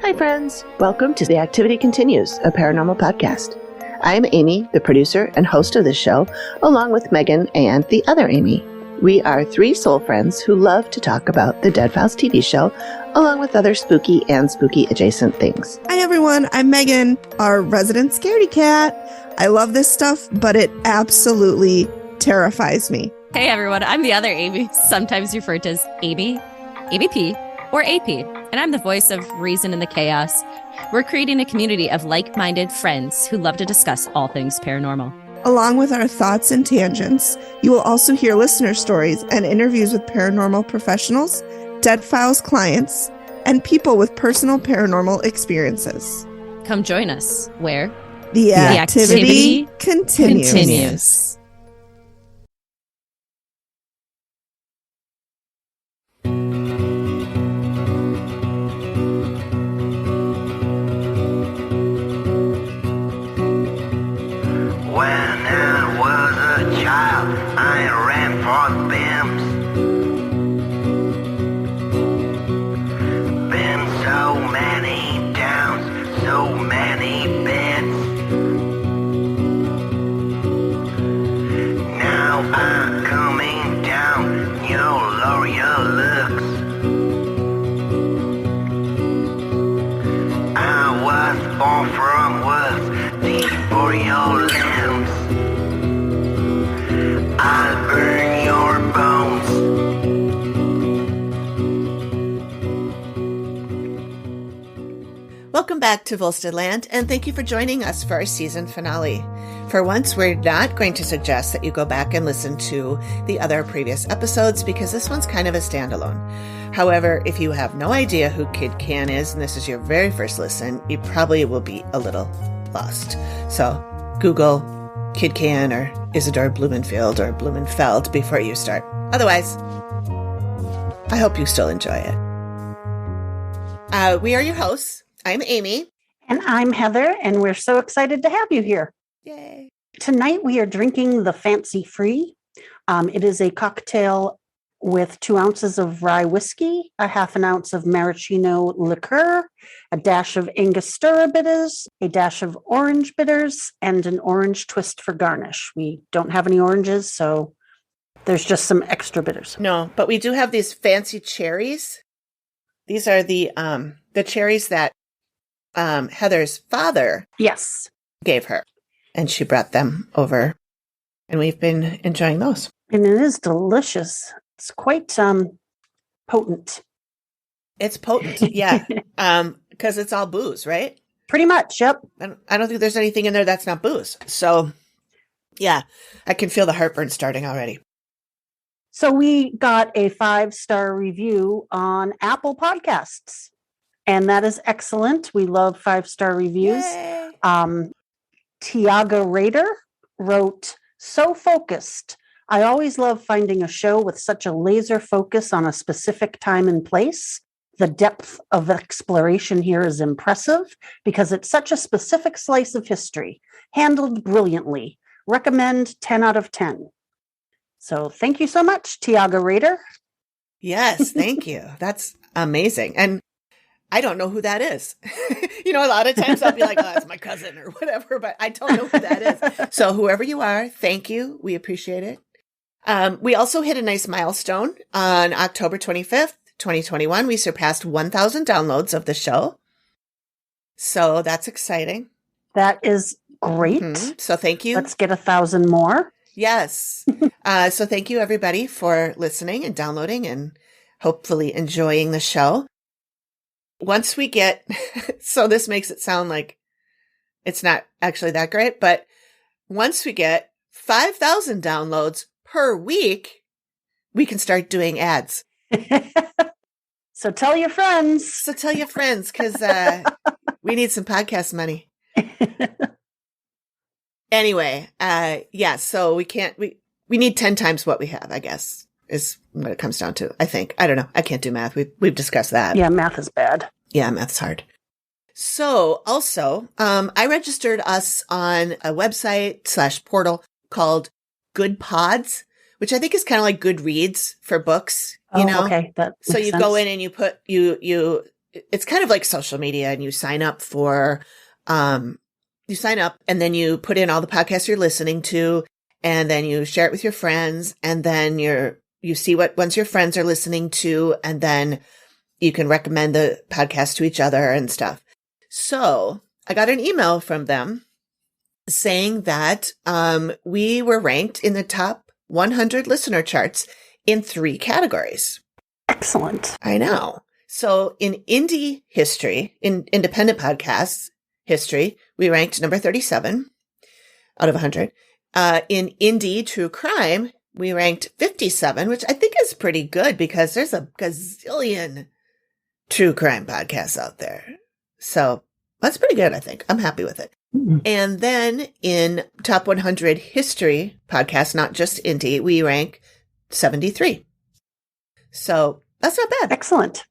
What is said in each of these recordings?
Hi, friends. Welcome to The Activity Continues, a paranormal podcast. I'm Amy, the producer and host of this show, along with Megan and the other Amy. We are three soul friends who love to talk about the Dead Files TV show, along with other spooky and spooky adjacent things. Hi, everyone. I'm Megan, our resident scaredy cat. I love this stuff, but it absolutely terrifies me. Hey, everyone. I'm the other Amy, sometimes referred to as Amy, ABP, or AP, and I'm the voice of reason in the chaos. We're creating a community of like-minded friends who love to discuss all things paranormal. Along with our thoughts and tangents, you will also hear listener stories and interviews with paranormal professionals, Dead Files clients, and people with personal paranormal experiences. Come join us, where the activity continues. Welcome back to Volsteadland, and thank you for joining us for our season finale. For once, we're not going to suggest that you go back and listen to the other previous episodes because this one's kind of a standalone. However, if you have no idea who Kid Cann is and this is your very first listen, you probably will be a little lost. So Google Kid Cann or Isadore Blumenfield or Blumenfeld before you start. Otherwise, I hope you still enjoy it. We are your hosts. I'm Amy. And I'm Heather, and we're so excited to have you here. Yay. Tonight we are drinking the Fancy Free. It is a cocktail with 2 ounces of rye whiskey, a half an ounce of maraschino liqueur, a dash of Angostura bitters, a dash of orange bitters, and an orange twist for garnish. We don't have any oranges, so there's just some extra bitters. No, but we do have these fancy cherries. These are the cherries that Heather's father gave her, and she brought them over, and we've been enjoying those. And it is delicious. It's quite potent. It's potent, yeah, because it's all booze, right? Pretty much, yep. I don't think there's anything in there that's not booze. So, yeah, I can feel the heartburn starting already. So we got a 5-star review on Apple Podcasts. And that is excellent. We love 5-star reviews. Tiago Rader wrote, "So focused. I always love finding a show with such a laser focus on a specific time and place. The depth of exploration here is impressive because it's such a specific slice of history. Handled brilliantly. Recommend 10 out of 10. So thank you so much, Tiago Rader. Yes, thank you. That's amazing. And I don't know who that is. A lot of times I'll be like, oh, that's my cousin or whatever, but I don't know who that is. So whoever you are, thank you. We appreciate it. We also hit a nice milestone on October 25th, 2021. We surpassed 1,000 downloads of the show. So that's exciting. That is great. Mm-hmm. So thank you. Let's get 1,000 more. Yes. So thank you, everybody, for listening and downloading and hopefully enjoying the show. Once we get, so this makes it sound like it's not actually that great, but once we get 5,000 downloads per week, we can start doing ads. So tell your friends. Because we need some podcast money. Anyway, so we need 10 times what we have, I guess, is what it comes down to, I think. I don't know. I can't do math. We've discussed that. Yeah, math is bad. Yeah, math's hard. So also, I registered us on a website / portal called Good Pods, which I think is kind of like Goodreads for books, you know? Okay. So you go in and you put, you it's kind of like social media, and you sign up and then you put in all the podcasts you're listening to, and then you share it with your friends, and then you see what ones your friends are listening to, and then you can recommend the podcast to each other and stuff. So I got an email from them saying that we were ranked in the top 100 listener charts in 3 categories. Excellent. I know. So in indie history, in independent podcasts history, we ranked number 37 out of 100. In indie true crime, we ranked 57, which I think is pretty good because there's a gazillion true crime podcasts out there. So that's pretty good, I think. I'm happy with it. Mm-hmm. And then in top 100 history podcasts, not just indie, we rank 73. So that's not bad. Excellent.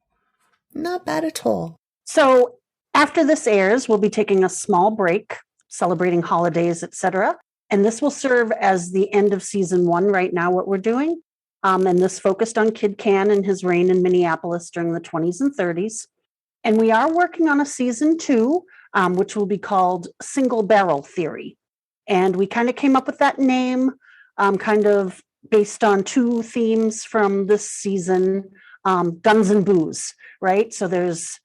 Not bad at all. So after this airs, we'll be taking a small break, celebrating holidays, etc. And this will serve as the end of season 1 right now, what we're doing. And this focused on Kid Cann and his reign in Minneapolis during the 20s and 30s. And we are working on a season 2, which will be called Single Barrel Theory. And we kind of came up with that name kind of based on 2 themes from this season, guns and booze, right? So there's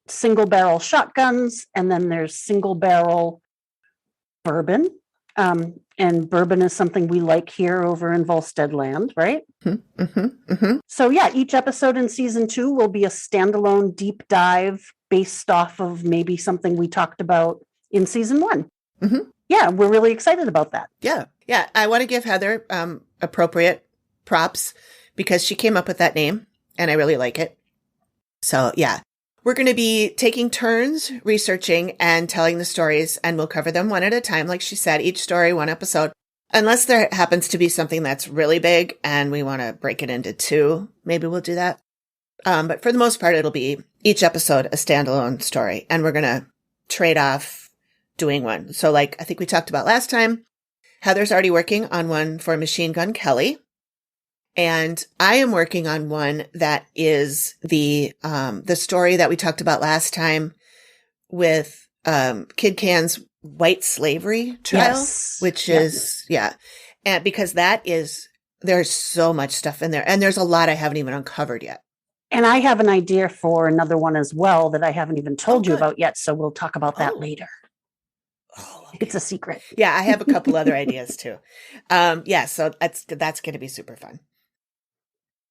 single barrel shotguns, and then there's single barrel bourbon. And bourbon is something we like here over in Volsteadland, right? Mm-hmm, mm-hmm, mm-hmm. So yeah, each episode in season 2 will be a standalone deep dive based off of maybe something we talked about in season 1. Mm-hmm. Yeah, we're really excited about that. Yeah. Yeah. I want to give Heather appropriate props because she came up with that name and I really like it. So yeah, we're going to be taking turns researching and telling the stories, and we'll cover them one at a time. Like she said, each story, 1 episode, unless there happens to be something that's really big and we want to break it into 2. Maybe we'll do that. But for the most part, it'll be each episode a standalone story, and we're going to trade off doing one. So like I think we talked about last time, Heather's already working on one for Machine Gun Kelly. And I am working on one that is the story that we talked about last time with Kid Cann's white slavery trial, yes. which is, yeah. And because there's so much stuff in there, and there's a lot I haven't even uncovered yet. And I have an idea for another one as well that I haven't even told you about yet. So we'll talk about that later. Oh, okay. It's a secret. Yeah, I have a couple other ideas too. Yeah, so that's going to be super fun.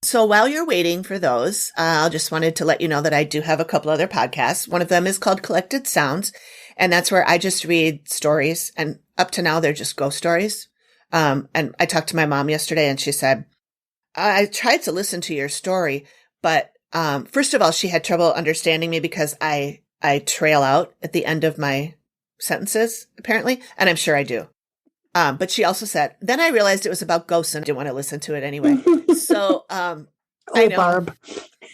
So while you're waiting for those, I just wanted to let you know that I do have a couple other podcasts. One of them is called Collected Sounds, and that's where I just read stories. And up to now, they're just ghost stories. And I talked to my mom yesterday, and she said, I tried to listen to your story, but first of all, she had trouble understanding me because I trail out at the end of my sentences, apparently, and I'm sure I do. But she also said, then I realized it was about ghosts and I didn't want to listen to it anyway. So, I know. Barb.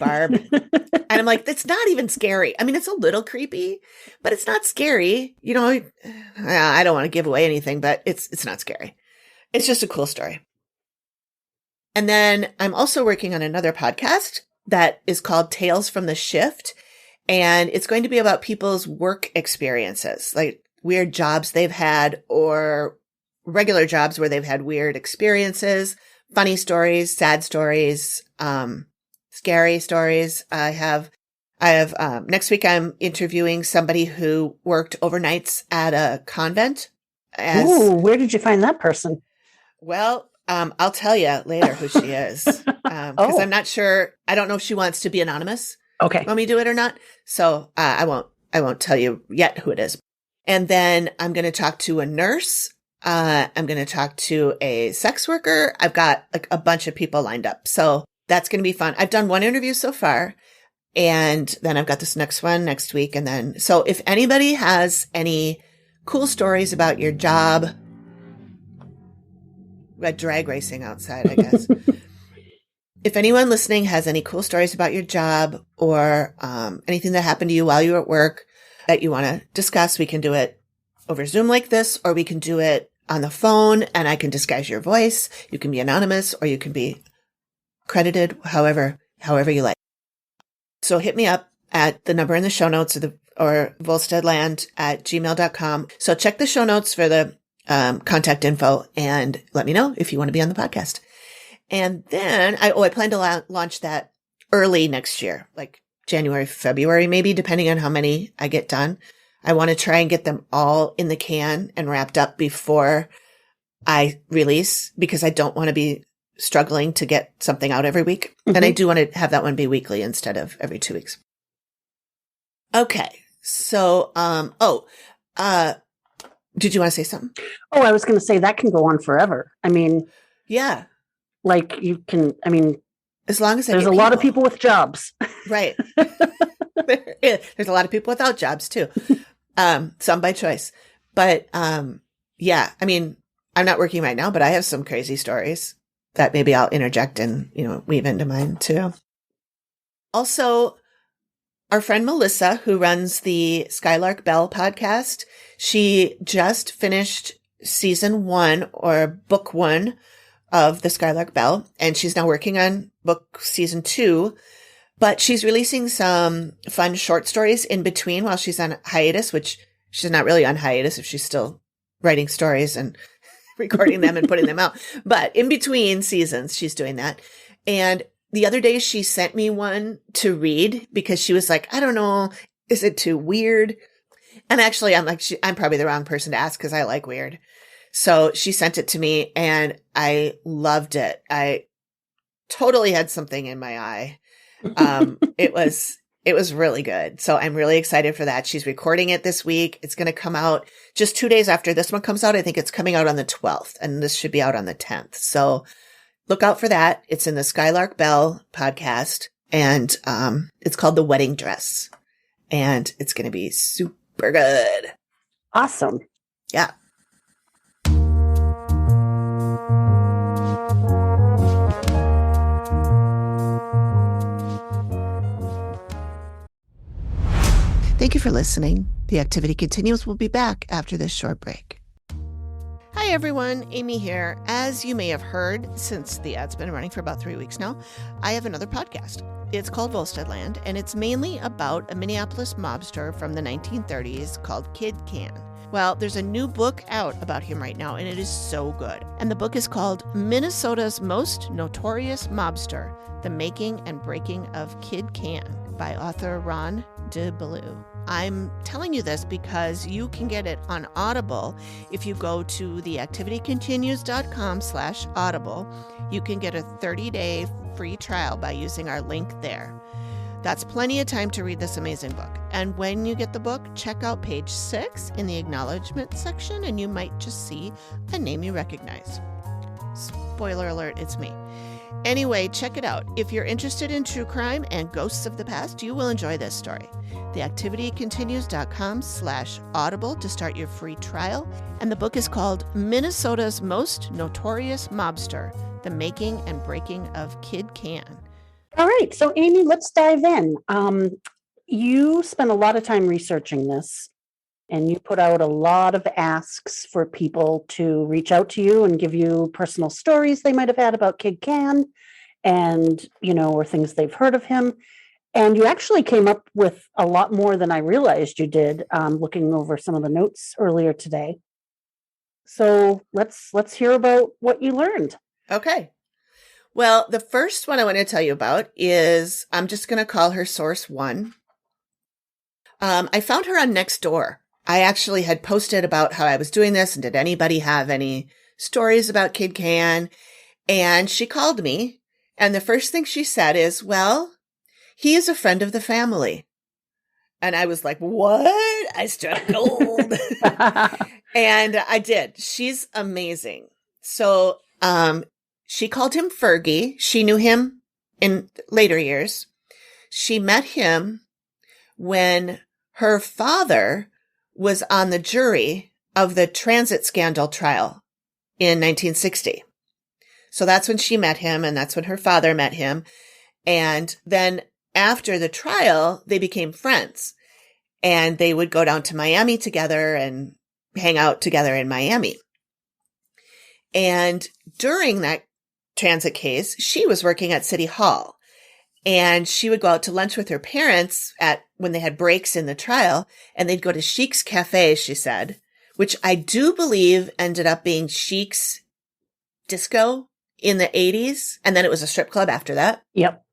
And I'm like, that's not even scary. I mean, it's a little creepy, but it's not scary. You know, I don't want to give away anything, but it's not scary. It's just a cool story. And then I'm also working on another podcast that is called Tales from the Shift. And it's going to be about people's work experiences, like weird jobs they've had or regular jobs where they've had weird experiences, funny stories, sad stories, scary stories. I have next week I'm interviewing somebody who worked overnights at a convent. Ooh, where did you find that person? Well, I'll tell you later who she is. Because I'm not sure. I don't know if she wants to be anonymous. Okay. When we do it or not. So I won't tell you yet who it is. And then I'm going to talk to a nurse. I'm going to talk to a sex worker. I've got like a bunch of people lined up. So that's going to be fun. I've done 1 interview so far, and then I've got this next one next week. And then, so if anybody has any cool stories about your job, we got drag racing outside, I guess. If anyone listening has any cool stories about your job or anything that happened to you while you were at work that you want to discuss, we can do it over Zoom like this, or we can do it on the phone and I can disguise your voice. You can be anonymous or you can be credited, however you like. So hit me up at the number in the show notes or Volsteadland@gmail.com. So check the show notes for the contact info and let me know if you want to be on the podcast. And then I plan to launch that early next year, like January, February, maybe, depending on how many I get done. I want to try and get them all in the can and wrapped up before I release, because I don't want to be struggling to get something out every week. Mm-hmm. And I do want to have that one be weekly instead of every 2 weeks. Okay. So, did you want to say something? Oh, I was going to say that can go on forever. I mean, yeah, like you can, I mean, as long as there's a lot of people with jobs. Right. There's a lot of people without jobs too. Some by choice. But, yeah, I mean, I'm not working right now, but I have some crazy stories that maybe I'll interject and, weave into mine too. Also, our friend Melissa, who runs the Skylark Bell podcast, she just finished season 1 or book 1 of the Skylark Bell, and she's now working on book season 2, but she's releasing some fun short stories in between while she's on hiatus, which she's not really on hiatus if she's still writing stories and recording them and putting them out. But in between seasons, she's doing that. And the other day she sent me one to read because she was like, I don't know, is it too weird? And actually I'm like, I'm probably the wrong person to ask because I like weird. So she sent it to me and I loved it. I totally had something in my eye. It was really good. So I'm really excited for that. She's recording it this week. It's going to come out just 2 days after this one comes out. I think it's coming out on the 12th and this should be out on the 10th. So look out for that. It's in the Skylark Bell podcast and, it's called The Wedding Dress and it's going to be super good. Awesome. Yeah. Thank you for listening. The activity continues. We'll be back after this short break. Hi, everyone. Amy here. As you may have heard, since the ad's been running for about 3 weeks now, I have another podcast. It's called Volsteadland, and it's mainly about a Minneapolis mobster from the 1930s called Kid Cann. Well, there's a new book out about him right now, and it is so good. And the book is called Minnesota's Most Notorious Mobster, The Making and Breaking of Kid Cann by author Ron DeBellew. I'm telling you this because you can get it on Audible. If you go to theactivitycontinues.com/audible, you can get a 30-day free trial by using our link there. That's plenty of time to read this amazing book. And when you get the book, check out page 6 in the acknowledgement section, and you might just see a name you recognize. Spoiler alert, it's me. Anyway, check it out. If you're interested in true crime and ghosts of the past, you will enjoy this story. Theactivitycontinues.com/audible to start your free trial. And the book is called Minnesota's Most Notorious Mobster, The Making and Breaking of Kid Cann. All right. So, Amy, let's dive in. You spent a lot of time researching this, and you put out a lot of asks for people to reach out to you and give you personal stories they might have had about Kid Cann and, or things they've heard of him. And you actually came up with a lot more than I realized you did, looking over some of the notes earlier today. So let's hear about what you learned. Okay. Well, the first one I want to tell you about is, I'm just going to call her Source 1. I found her on Nextdoor. I actually had posted about how I was doing this and did anybody have any stories about Kid Cann? And she called me. And the first thing she said is, well, he is a friend of the family. And I was like, what? I struck gold. And I did. She's amazing. So, she called him Fergie. She knew him in later years. She met him when her father was on the jury of the transit scandal trial in 1960. So that's when she met him, and that's when her father met him. And then after the trial, they became friends. And they would go down to Miami together and hang out together in Miami. And during that transit case, she was working at City Hall. And she would go out to lunch with her parents when they had breaks in the trial, and they'd go to Chic's Cafe, she said, which I do believe ended up being Chic's Disco in the 80s. And then it was a strip club after that. Yep.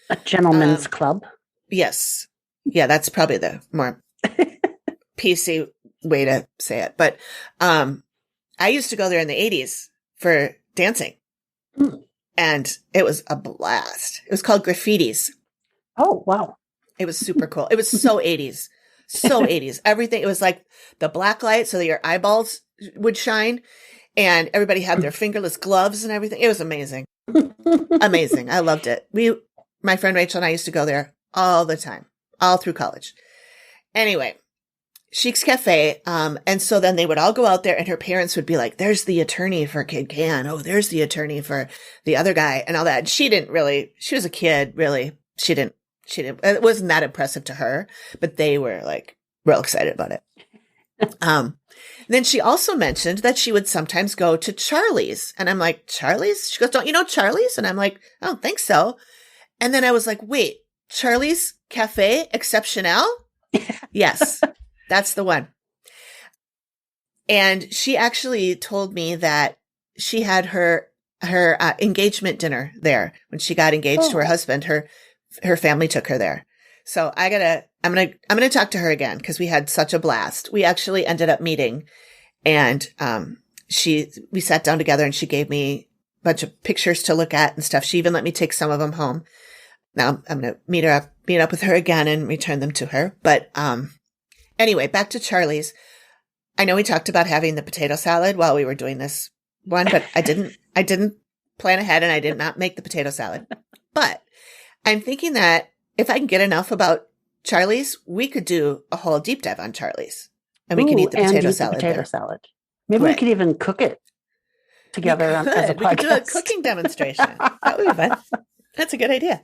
A gentleman's club. Yes. Yeah, that's probably the more PC way to say it. But I used to go there in the 80s for dancing. And it was a blast. It was called Graffitis. Oh, wow. It was super cool. It was so 80s. So 80s. Everything. It was like the black light so that your eyeballs would shine. And everybody had their fingerless gloves and everything. It was amazing. Amazing. I loved it. My friend Rachel and I used to go there all the time, all through college. Anyway, Chic's Cafe. And so then they would all go out there and her parents would be like, there's the attorney for Kid Cann. Oh, there's the attorney for the other guy and all that. And she was a kid, really. She didn't, it wasn't that impressive to her, but they were like real excited about it. Then she also mentioned that she would sometimes go to Charlie's. And I'm like, Charlie's? She goes, don't you know Charlie's? And I'm like, I don't think so. And then I was like, wait, Charlie's Cafe Exceptional? Yes, that's the one. And she actually told me that she had her engagement dinner there when she got engaged to her husband. Her family took her there. So I'm gonna talk to her again because we had such a blast. We actually ended up meeting, and we sat down together and she gave me a bunch of pictures to look at and stuff. She even let me take some of them home. Now I'm gonna meet up with her again and return them to her. But anyway, back to Charlie's. I know we talked about having the potato salad while we were doing this one, but I didn't plan ahead and I did not make the potato salad. But I'm thinking that if I can get enough about Charlie's, we could do a whole deep dive on Charlie's. And we can eat the potato salad. Maybe we could even cook it together as a podcast. We could do a cooking demonstration. That would be fun. That's a good idea.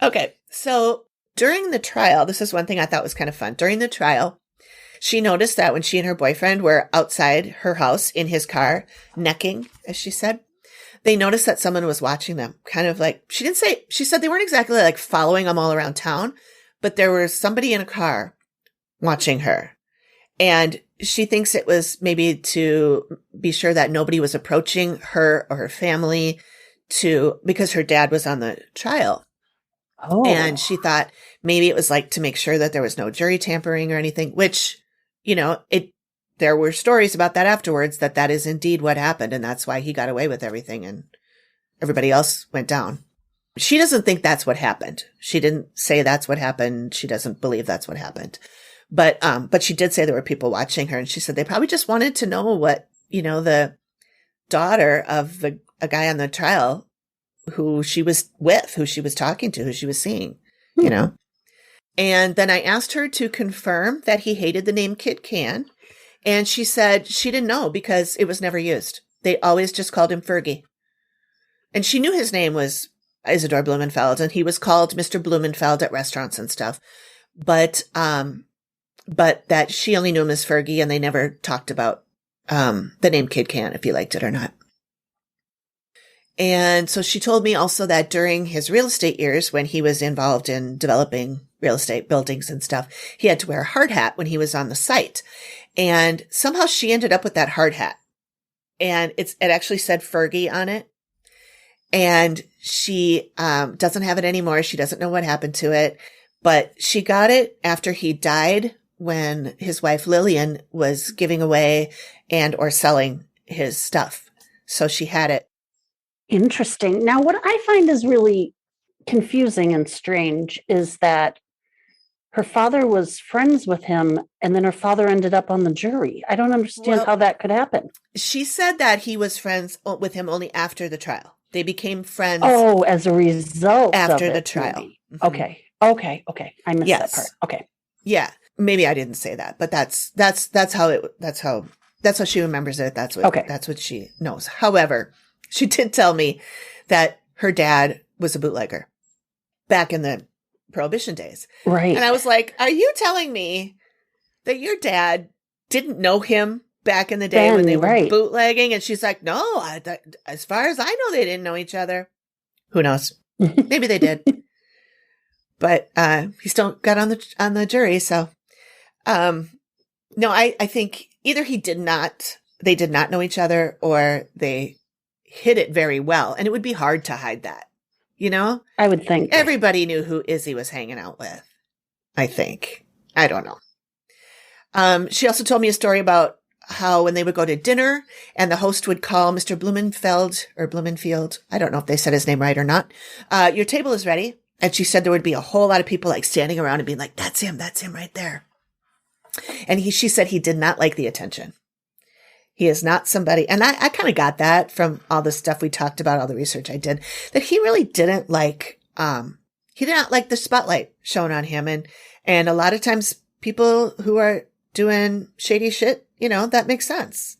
Okay. So during the trial, this is one thing I thought was kind of fun. During the trial, she noticed that when she and her boyfriend were outside her house in his car, necking, as she said, they noticed that someone was watching them, kind of like, she said they weren't exactly like following them all around town, but there was somebody in a car watching her. And she thinks it was maybe to be sure that nobody was approaching her or her family because her dad was on the trial. Oh. And she thought maybe it was like to make sure that there was no jury tampering or anything, which, there were stories about that afterwards, that is indeed what happened. And that's why he got away with everything and everybody else went down. She doesn't think that's what happened. She didn't say that's what happened. She doesn't believe that's what happened. But she did say there were people watching her, and she said they probably just wanted to know what, the daughter of a guy on the trial who she was with, who she was talking to, who she was seeing, And then I asked her to confirm that he hated the name Kid Cann. And she said she didn't know because it was never used. They always just called him Fergie. And she knew his name was Isadore Blumenfield, and he was called Mr. Blumenfield at restaurants and stuff. But that she only knew him as Fergie, and they never talked about the name Kid Cann, if he liked it or not. And so she told me also that during his real estate years, when he was involved in developing real estate buildings and stuff, he had to wear a hard hat when he was on the site. And somehow she ended up with that hard hat. And it actually said Fergie on it. And she doesn't have it anymore. She doesn't know what happened to it. But she got it after he died, when his wife Lillian was giving away and or selling his stuff. So she had it. Interesting. Now, what I find is really confusing and strange is that her father was friends with him, and then her father ended up on the jury. I don't understand how that could happen. She said that he was friends with him only after the trial. They became friends. Oh, as a result after of the it, trial. Mm-hmm. Okay. I missed that part. Okay. Yeah. Maybe I didn't say that, but that's how she remembers it. That's what she knows. However, she did tell me that her dad was a bootlegger back in the Prohibition days. Right. And I was like, are you telling me that your dad didn't know him back in the day when they were bootlegging? And she's like, no, as far as I know, they didn't know each other. Who knows? Maybe they did. but he still got on the jury. So, no, I think either they did not know each other, or they hid it very well. And it would be hard to hide that, you know? I would think. Everybody knew who Izzy was hanging out with, I think. I don't know. She also told me a story about how when they would go to dinner and the host would call Mr. Blumenfield. I don't know if they said his name right or not. Your table is ready. And she said there would be a whole lot of people like standing around and being like, that's him right there. And she said he did not like the attention. He is not somebody, and I kind of got that from all the stuff we talked about, all the research I did, that he really didn't like, he did not like the spotlight shown on him. And a lot of times people who are doing shady shit, you know, that makes sense.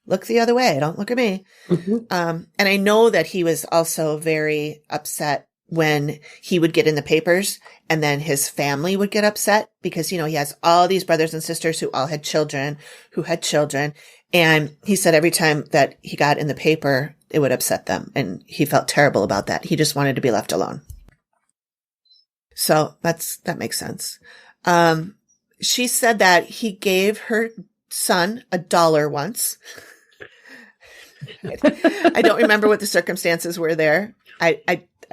Look the other way. Don't look at me. Mm-hmm. And I know that he was also very upset when he would get in the papers and then his family would get upset because, you know, he has all these brothers and sisters who all had children, And he said every time that he got in the paper, it would upset them. And he felt terrible about that. He just wanted to be left alone. So that makes sense. She said that he gave her son $1 once. I don't remember what the circumstances were there.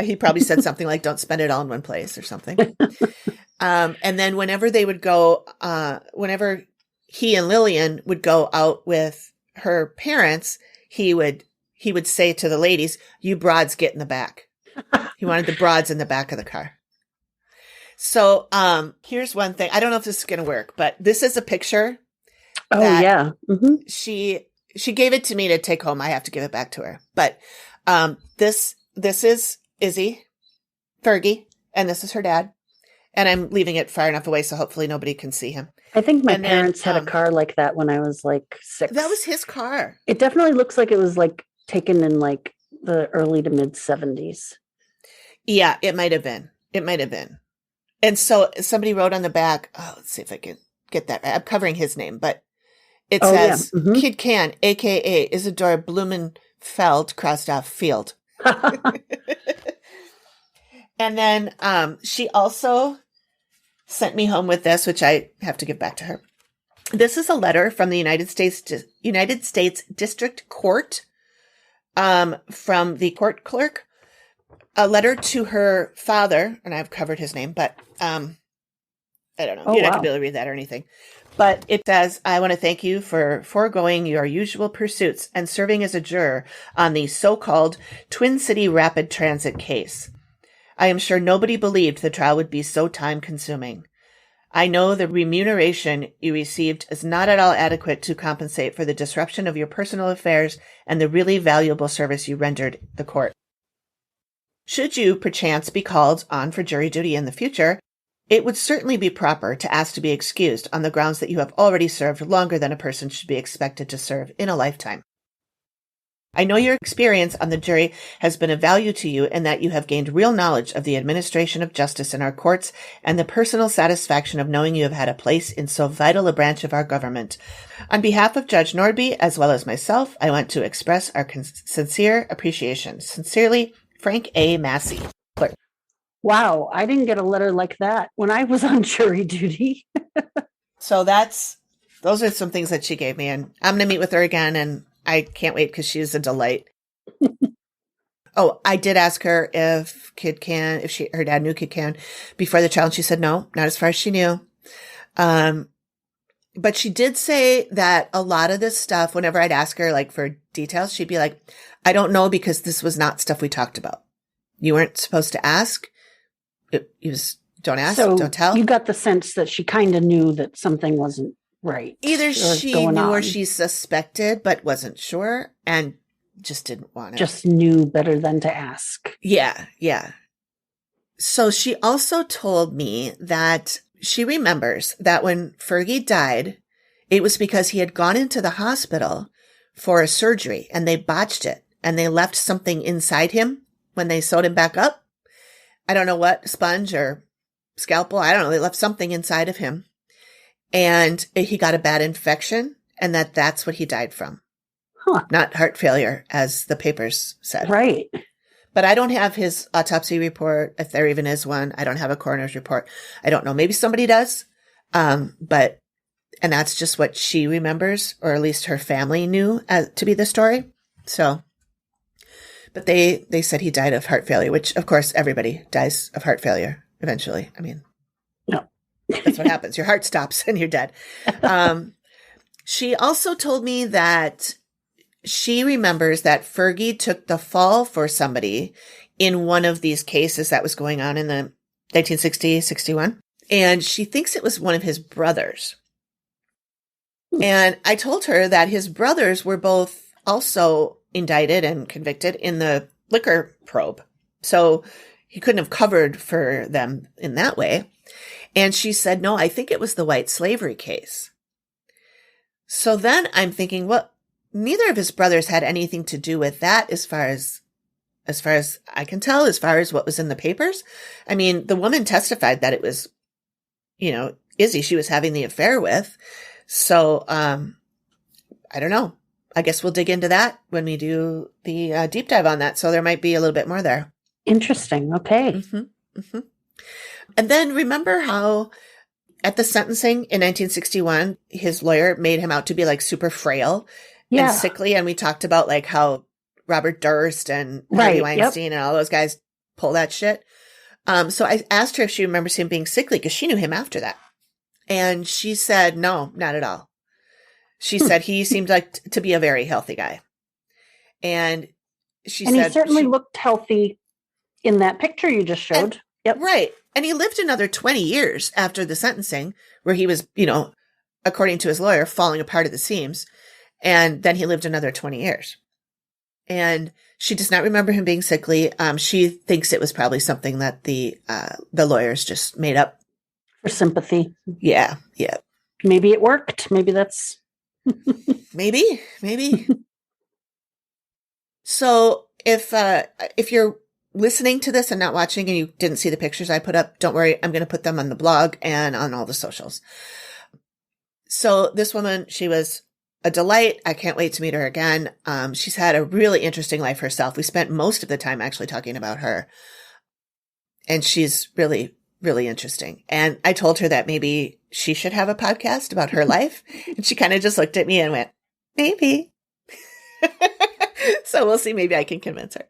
He probably said something like, don't spend it all in one place or something. And then whenever they would go, whenever he and Lillian would go out with her parents, he would say to the ladies, you broads get in the back. He wanted the broads in the back of the car. So, here's one thing. I don't know if this is going to work, but this is a picture. Oh, yeah. Mm-hmm. She gave it to me to take home. I have to give it back to her. But, this is Izzy, Fergie, and this is her dad. And I'm leaving it far enough away so hopefully nobody can see him. I think my parents had a car like that when I was like 6. That was his car. It definitely looks like it was like taken in like the early to mid 70s. Yeah, it might have been. And so somebody wrote on the back, let's see if I can get that right. I'm covering his name, but it says Kid Cann, a.k.a. Isadore Blumenfield, crossed off Field. And then she also sent me home with this, which I have to give back to her. This is a letter from the United States District Court, from the court clerk, a letter to her father, and I've covered his name, but I don't know. You're not going to be able to read that or anything. But it says, I want to thank you for foregoing your usual pursuits and serving as a juror on the so-called Twin City Rapid Transit case. I am sure nobody believed the trial would be so time-consuming. I know the remuneration you received is not at all adequate to compensate for the disruption of your personal affairs and the really valuable service you rendered the court. Should you, perchance, be called on for jury duty in the future, it would certainly be proper to ask to be excused on the grounds that you have already served longer than a person should be expected to serve in a lifetime. I know your experience on the jury has been of value to you and that you have gained real knowledge of the administration of justice in our courts and the personal satisfaction of knowing you have had a place in so vital a branch of our government. On behalf of Judge Nordby, as well as myself, I want to express our sincere appreciation. Sincerely, Frank A. Massey, clerk. Wow, I didn't get a letter like that when I was on jury duty. So those are some things that she gave me, and I'm going to meet with her again, and I can't wait because she's a delight. Oh, I did ask her if Kid Cann, her dad knew Kid Cann before the trial, and she said no, not as far as she knew. But she did say that a lot of this stuff, whenever I'd ask her like for details, she'd be like, I don't know because this was not stuff we talked about. You weren't supposed to ask. Don't ask, don't tell. You got the sense that she kind of knew that something wasn't right. Either she knew or she suspected, but wasn't sure and just didn't want to. Just knew better than to ask. Yeah. So she also told me that she remembers that when Fergie died, it was because he had gone into the hospital for a surgery and they botched it and they left something inside him when they sewed him back up. I don't know what, sponge or scalpel. I don't know. They left something inside of him. And he got a bad infection, and that's what he died from. Huh. Not heart failure, as the papers said. Right. But I don't have his autopsy report, if there even is one. I don't have a coroner's report. I don't know. Maybe somebody does. And that's just what she remembers, or at least her family knew to be the story. So, but they said he died of heart failure, which of course everybody dies of heart failure eventually. I mean, no, that's what happens. Your heart stops and you're dead. She also told me that she remembers that Fergie took the fall for somebody in one of these cases that was going on in the 1960, 61. And she thinks it was one of his brothers. And I told her that his brothers were both also indicted and convicted in the liquor probe. So he couldn't have covered for them in that way. And she said, no, I think it was the white slavery case. So then I'm thinking, well, neither of his brothers had anything to do with that as far as I can tell, as far as what was in the papers. I mean, the woman testified that it was, Izzy she was having the affair with. So, I don't know. I guess we'll dig into that when we do the deep dive on that. So there might be a little bit more there. Interesting. Okay. Mm-hmm. Mm-hmm. And then remember how at the sentencing in 1961, his lawyer made him out to be like super frail and sickly. And we talked about like how Robert Durst and Harvey Weinstein and all those guys pull that shit. So I asked her if she remembers him being sickly because she knew him after that. And she said, no, not at all. She said he seemed like to be a very healthy guy. And she said, he certainly looked healthy in that picture you just showed. Yep. Right. And he lived another 20 years after the sentencing where he was, according to his lawyer, falling apart at the seams. And then he lived another 20 years. And she does not remember him being sickly. She thinks it was probably something that the lawyers just made up. For sympathy. Yeah. Yeah. Maybe it worked. Maybe that's... Maybe. So if you're listening to this and not watching and you didn't see the pictures I put up, don't worry. I'm going to put them on the blog and on all the socials. So this woman, she was a delight. I can't wait to meet her again. She's had a really interesting life herself. We spent most of the time actually talking about her. And she's really, really interesting. And I told her that maybe she should have a podcast about her life. And she kind of just looked at me and went, maybe. So we'll see. Maybe I can convince her.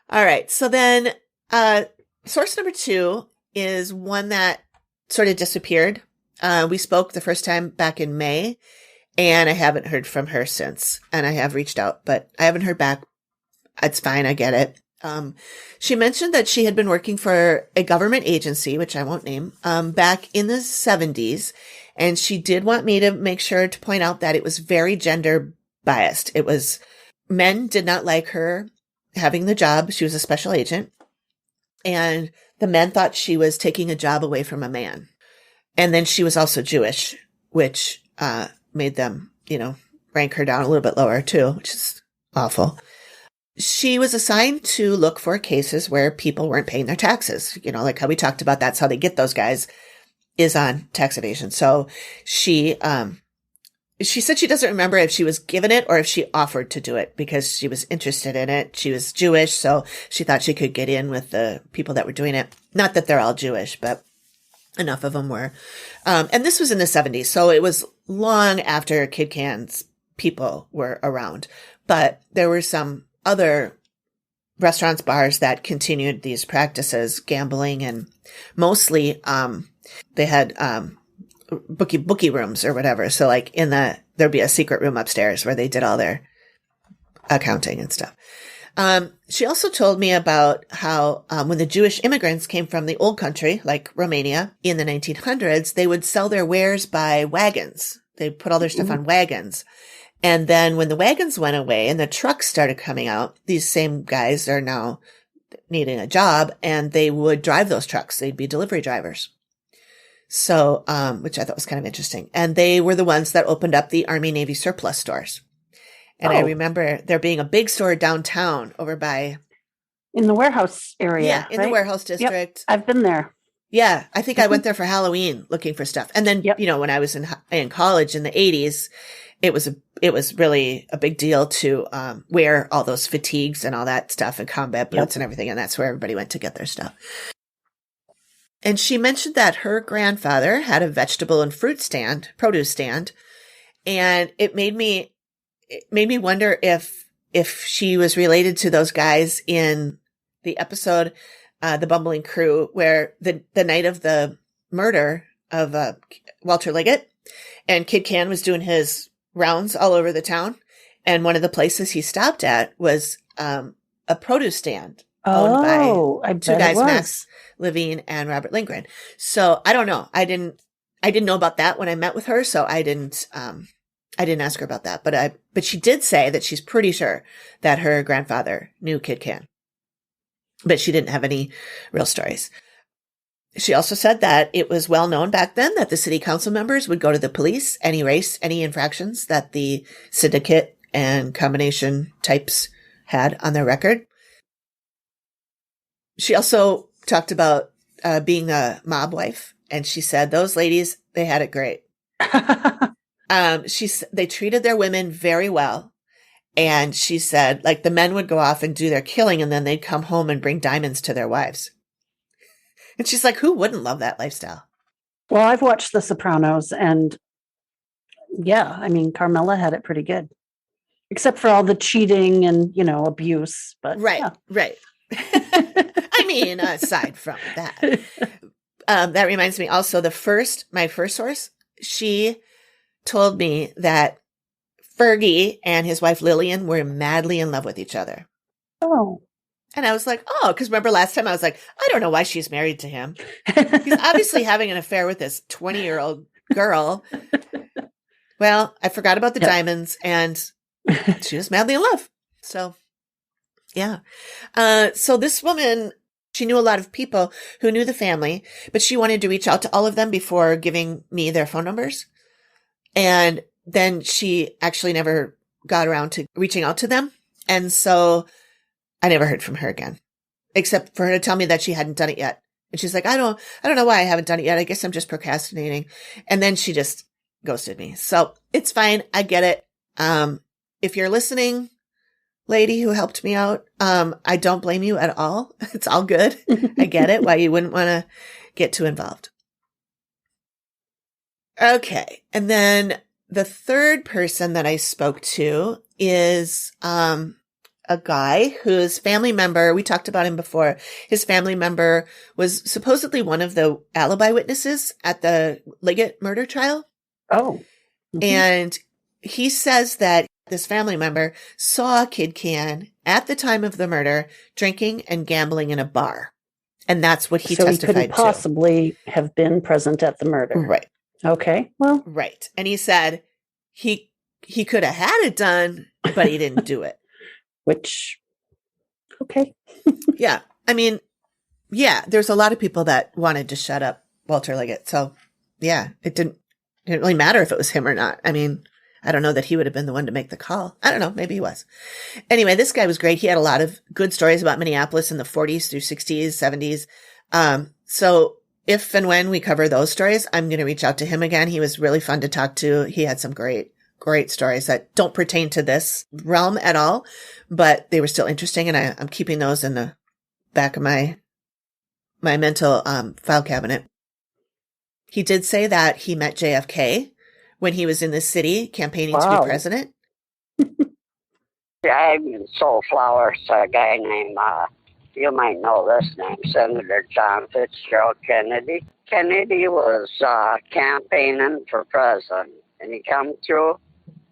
All right. So then source number 2 is one that sort of disappeared. We spoke the first time back in May, and I haven't heard from her since. And I have reached out, but I haven't heard back. It's fine. I get it. She mentioned that she had been working for a government agency, which I won't name, back in the 70s. And she did want me to make sure to point out that it was very gender biased. It was men did not like her having the job. She was a special agent. And the men thought she was taking a job away from a man. And then she was also Jewish, which made them, rank her down a little bit lower too, which is awful. She was assigned to look for cases where people weren't paying their taxes. Like how we talked about, that's how they get those guys, is on tax evasion. So she said she doesn't remember if she was given it or if she offered to do it because she was interested in it. She was Jewish, so she thought she could get in with the people that were doing it. Not that they're all Jewish, but enough of them were. And this was in the 70s, so it was long after Kid Cann's people were around. But there were some other restaurants, bars that continued these practices, gambling, and mostly they had bookie rooms or whatever. So like there'd be a secret room upstairs where they did all their accounting and stuff. She also told me about how when the Jewish immigrants came from the old country, like Romania, in the 1900s, they would sell their wares by wagons. They put all their stuff on wagons. And then when the wagons went away and the trucks started coming out, these same guys are now needing a job and they would drive those trucks. They'd be delivery drivers. So, which I thought was kind of interesting. And they were the ones that opened up the Army Navy surplus stores. And I remember there being a big store downtown over by... In the warehouse area. Yeah, in the warehouse district. Yep, I've been there. Yeah, I think I went there for Halloween looking for stuff. And then, Yep. when I was in college in the 80s, it was really a big deal to wear all those fatigues and all that stuff and combat boots and everything. And that's where everybody went to get their stuff. And she mentioned that her grandfather had a vegetable and fruit stand, produce stand. And it made me wonder if she was related to those guys in the episode, The Bumbling Crew, where the night of the murder of Walter Liggett, and Kid Cann was doing his rounds all over the town. And one of the places he stopped at was a produce stand owned by two guys, Max Levine and Robert Lindgren. So I don't know. I didn't know about that when I met with her. So I didn't ask her about that, but she did say that she's pretty sure that her grandfather knew Kid Cann, but she didn't have any real stories. She also said that it was well known back then that the city council members would go to the police and erase any infractions that the syndicate and combination types had on their record. She also talked about being a mob wife, and she said those ladies, they had it great. They treated their women very well. And she said, like, the men would go off and do their killing, and then they'd come home and bring diamonds to their wives. And she's like, who wouldn't love that lifestyle? Well, I've watched The Sopranos, and yeah, I mean, Carmela had it pretty good, except for all the cheating and, abuse. But right. I mean, aside from that, that reminds me also my first source, she told me that Fergie and his wife Lillian were madly in love with each other. Oh. And I was like, because remember last time I was like, I don't know why she's married to him. He's obviously having an affair with this 20-year-old girl. Well, I forgot about the diamonds, and she was madly in love. So, yeah. So this woman, she knew a lot of people who knew the family, but she wanted to reach out to all of them before giving me their phone numbers. And then she actually never got around to reaching out to them. And so I never heard from her again, except for her to tell me that she hadn't done it yet. And she's like, I don't know why I haven't done it yet. I guess I'm just procrastinating. And then she just ghosted me. So it's fine. I get it. If you're listening, lady who helped me out, I don't blame you at all. It's all good. I get it. Why you wouldn't want to get too involved. Okay. And then the third person that I spoke to is a guy whose family member, we talked about him before, his family member was supposedly one of the alibi witnesses at the Liggett murder trial. Oh. Mm-hmm. And he says that this family member saw Kid Cann at the time of the murder drinking and gambling in a bar. And that's what he testified to. So he couldn't possibly have been present at the murder. Right. Okay. Well. Right. And he said he could have had it done, but he didn't do it. Which, okay. Yeah. I mean, yeah, there's a lot of people that wanted to shut up Walter Liggett. So, yeah, it didn't really matter if it was him or not. I mean, I don't know that he would have been the one to make the call. I don't know. Maybe he was. Anyway, this guy was great. He had a lot of good stories about Minneapolis in the 40s through 60s, 70s. So if and when we cover those stories, I'm going to reach out to him again. He was really fun to talk to. He had some great stories that don't pertain to this realm at all, but they were still interesting. And I'm keeping those in the back of my mental file cabinet. He did say that he met JFK when he was in the city campaigning to be president. I sold flowers to a guy named, you might know this name, Senator John Fitzgerald Kennedy. Kennedy was campaigning for president, and he come through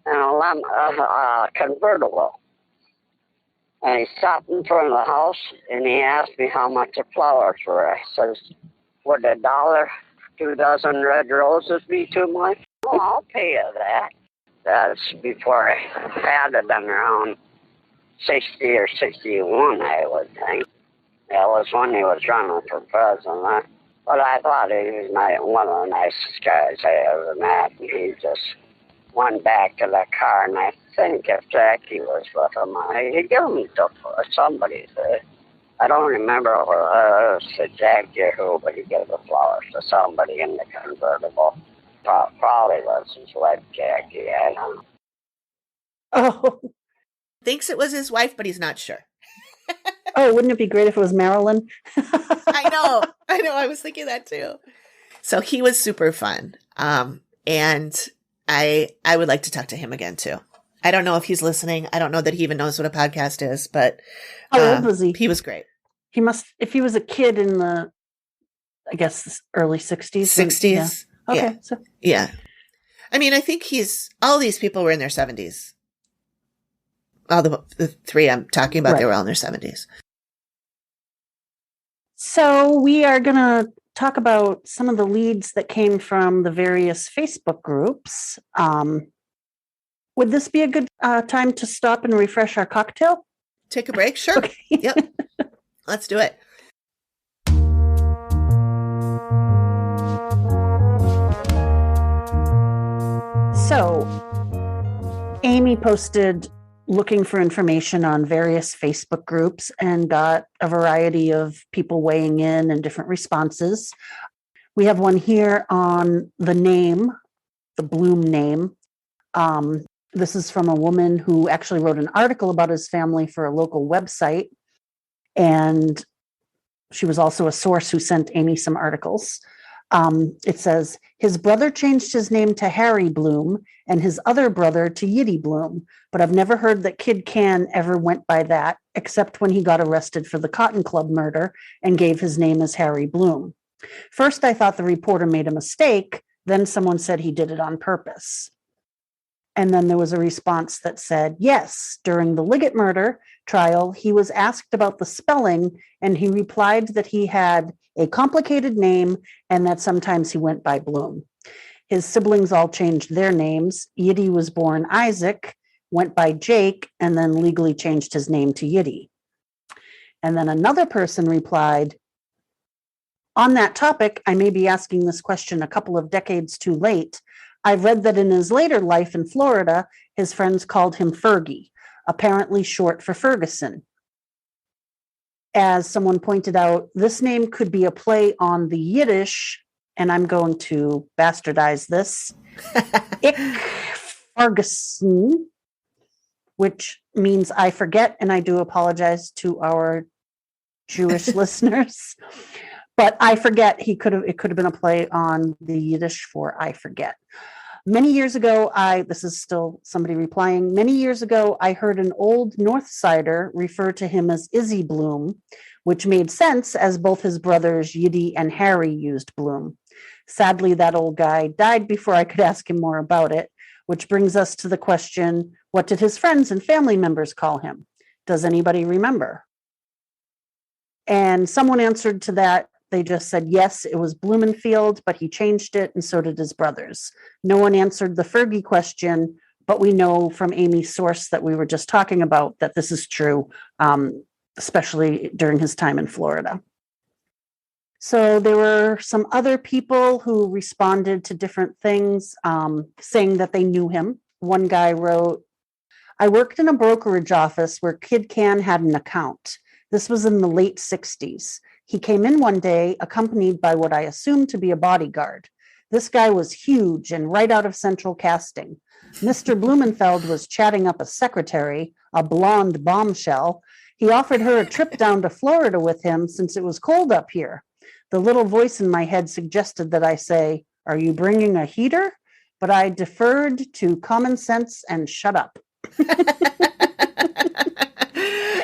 in a convertible. And he stopped in front of the house, and he asked me how much the flowers were. I says, would $1, 2 dozen red roses be too much? Oh, I'll pay you that. That's before I had it been around 60 or 61, I would think. That was when he was running for president. But I thought he was one of the nicest guys I ever met. And he just went back to the car, and I think if Jackie was with him, he'd give him to somebody. I don't remember exactly who, but he gave the flowers to somebody in the convertible. Probably was his wife, Jackie. I don't know. Oh, Thinks it was his wife, but he's not sure. oh, wouldn't it be great if it was Marilyn? I know. I was thinking that too. So he was super fun. And I would like to talk to him again too. I don't know if he's listening. I don't know that he even knows what a podcast is, but how old was he? He was great. He must, if he was a kid in the, I guess, early 60s. 60s. Yeah. Okay. Yeah. So. Yeah. I mean, I think all these people were in their 70s. All the three I'm talking about, They were all in their 70s. So we are going to talk about some of the leads that came from the various Facebook groups. Would this be a good time to stop and refresh our cocktail? Take a break? Sure. Okay. Yep. Let's do it. So Amy posted looking for information on various Facebook groups and got a variety of people weighing in and different responses. We have one here on the name, the Bloom name. This is from a woman who actually wrote an article about his family for a local website. And she was also a source who sent Amy some articles. It says, his brother changed his name to Harry Bloom and his other brother to Yiddy Bloom, but I've never heard that Kid Cann ever went by that, except when he got arrested for the Cotton Club murder and gave his name as Harry Bloom. First, I thought the reporter made a mistake. Then someone said he did it on purpose. And then there was a response that said, yes, during the Liggett murder trial, he was asked about the spelling, and he replied that he had a complicated name and that sometimes he went by Bloom. His siblings all changed their names. Yiddy was born Isaac, went by Jake, and then legally changed his name to Yiddy. And then another person replied, on that topic, I may be asking this question a couple of decades too late. I've read that in his later life in Florida, his friends called him Fergie, apparently short for Ferguson. As someone pointed out, this name could be a play on the Yiddish, and I'm going to bastardize this, Ich Ferguson, which means I forget, and I do apologize to our Jewish listeners. But I forget, it could have been a play on the Yiddish for I forget. Many years ago, this is still somebody replying, many years ago, I heard an old North Sider refer to him as Izzy Bloom, which made sense as both his brothers Yiddy and Harry used Bloom. Sadly, that old guy died before I could ask him more about it, which brings us to the question, what did his friends and family members call him? Does anybody remember? And someone answered to that. They just said, yes, it was Blumenfield, but he changed it, and so did his brothers. No one answered the Fergie question, but we know from Amy's source that we were just talking about that this is true, especially during his time in Florida. So there were some other people who responded to different things, saying that they knew him. One guy wrote, I worked in a brokerage office where Kid Cann had an account. This was in the late 60s. He came in one day accompanied by what I assumed to be a bodyguard. This guy was huge and right out of central casting. Mr. Blumenfeld was chatting up a secretary, a blonde bombshell. He offered her a trip down to Florida with him since it was cold up here. The little voice in my head suggested that I say, are you bringing a heater? But I deferred to common sense and shut up.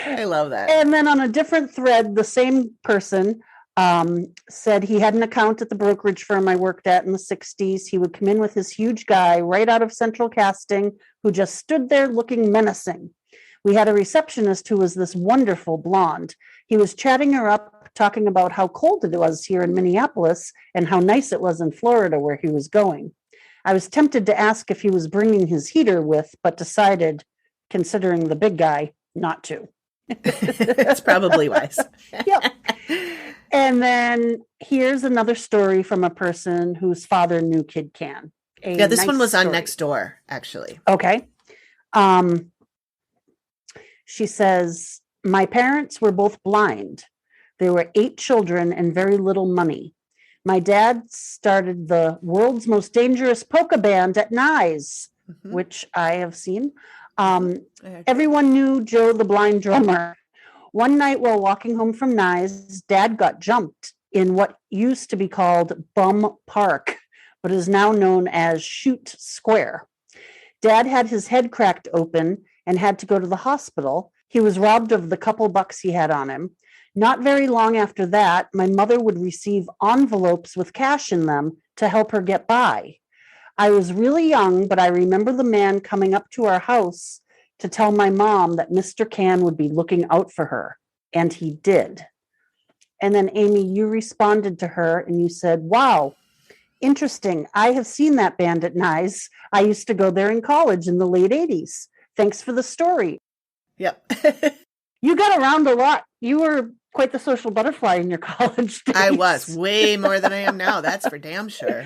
I love that. And then on a different thread, the same person said he had an account at the brokerage firm I worked at in the 60s. He would come in with his huge guy right out of central casting who just stood there looking menacing. We had a receptionist who was this wonderful blonde. He was chatting her up, talking about how cold it was here in Minneapolis and how nice it was in Florida where he was going. I was tempted to ask if he was bringing his heater with, but decided, considering the big guy, not to. It's probably wise. Yep. And then here's another story from a person whose father knew Kid Cann. Yeah, this one was on story. Nextdoor, actually. Okay. She says, My parents were both blind. There were 8 children and very little money. My dad started the world's most dangerous polka band at Nye's, which I have seen. Everyone knew Joe the blind drummer. One night while walking home from Nye's, Dad got jumped in what used to be called Bum Park, but is now known as Chute Square. Dad had his head cracked open and had to go to the hospital. He was robbed of the couple bucks he had on him. Not very long after that, my mother would receive envelopes with cash in them to help her get by. I was really young, but I remember the man coming up to our house to tell my mom that Mr. Cann would be looking out for her, and he did. And then, Amy, you responded to her and you said, wow, interesting. I have seen that band at Nye's. I used to go there in college in the late 80s. Thanks for the story. Yep. You got around a lot. You were quite the social butterfly in your college days. I was way more than I am now. That's for damn sure.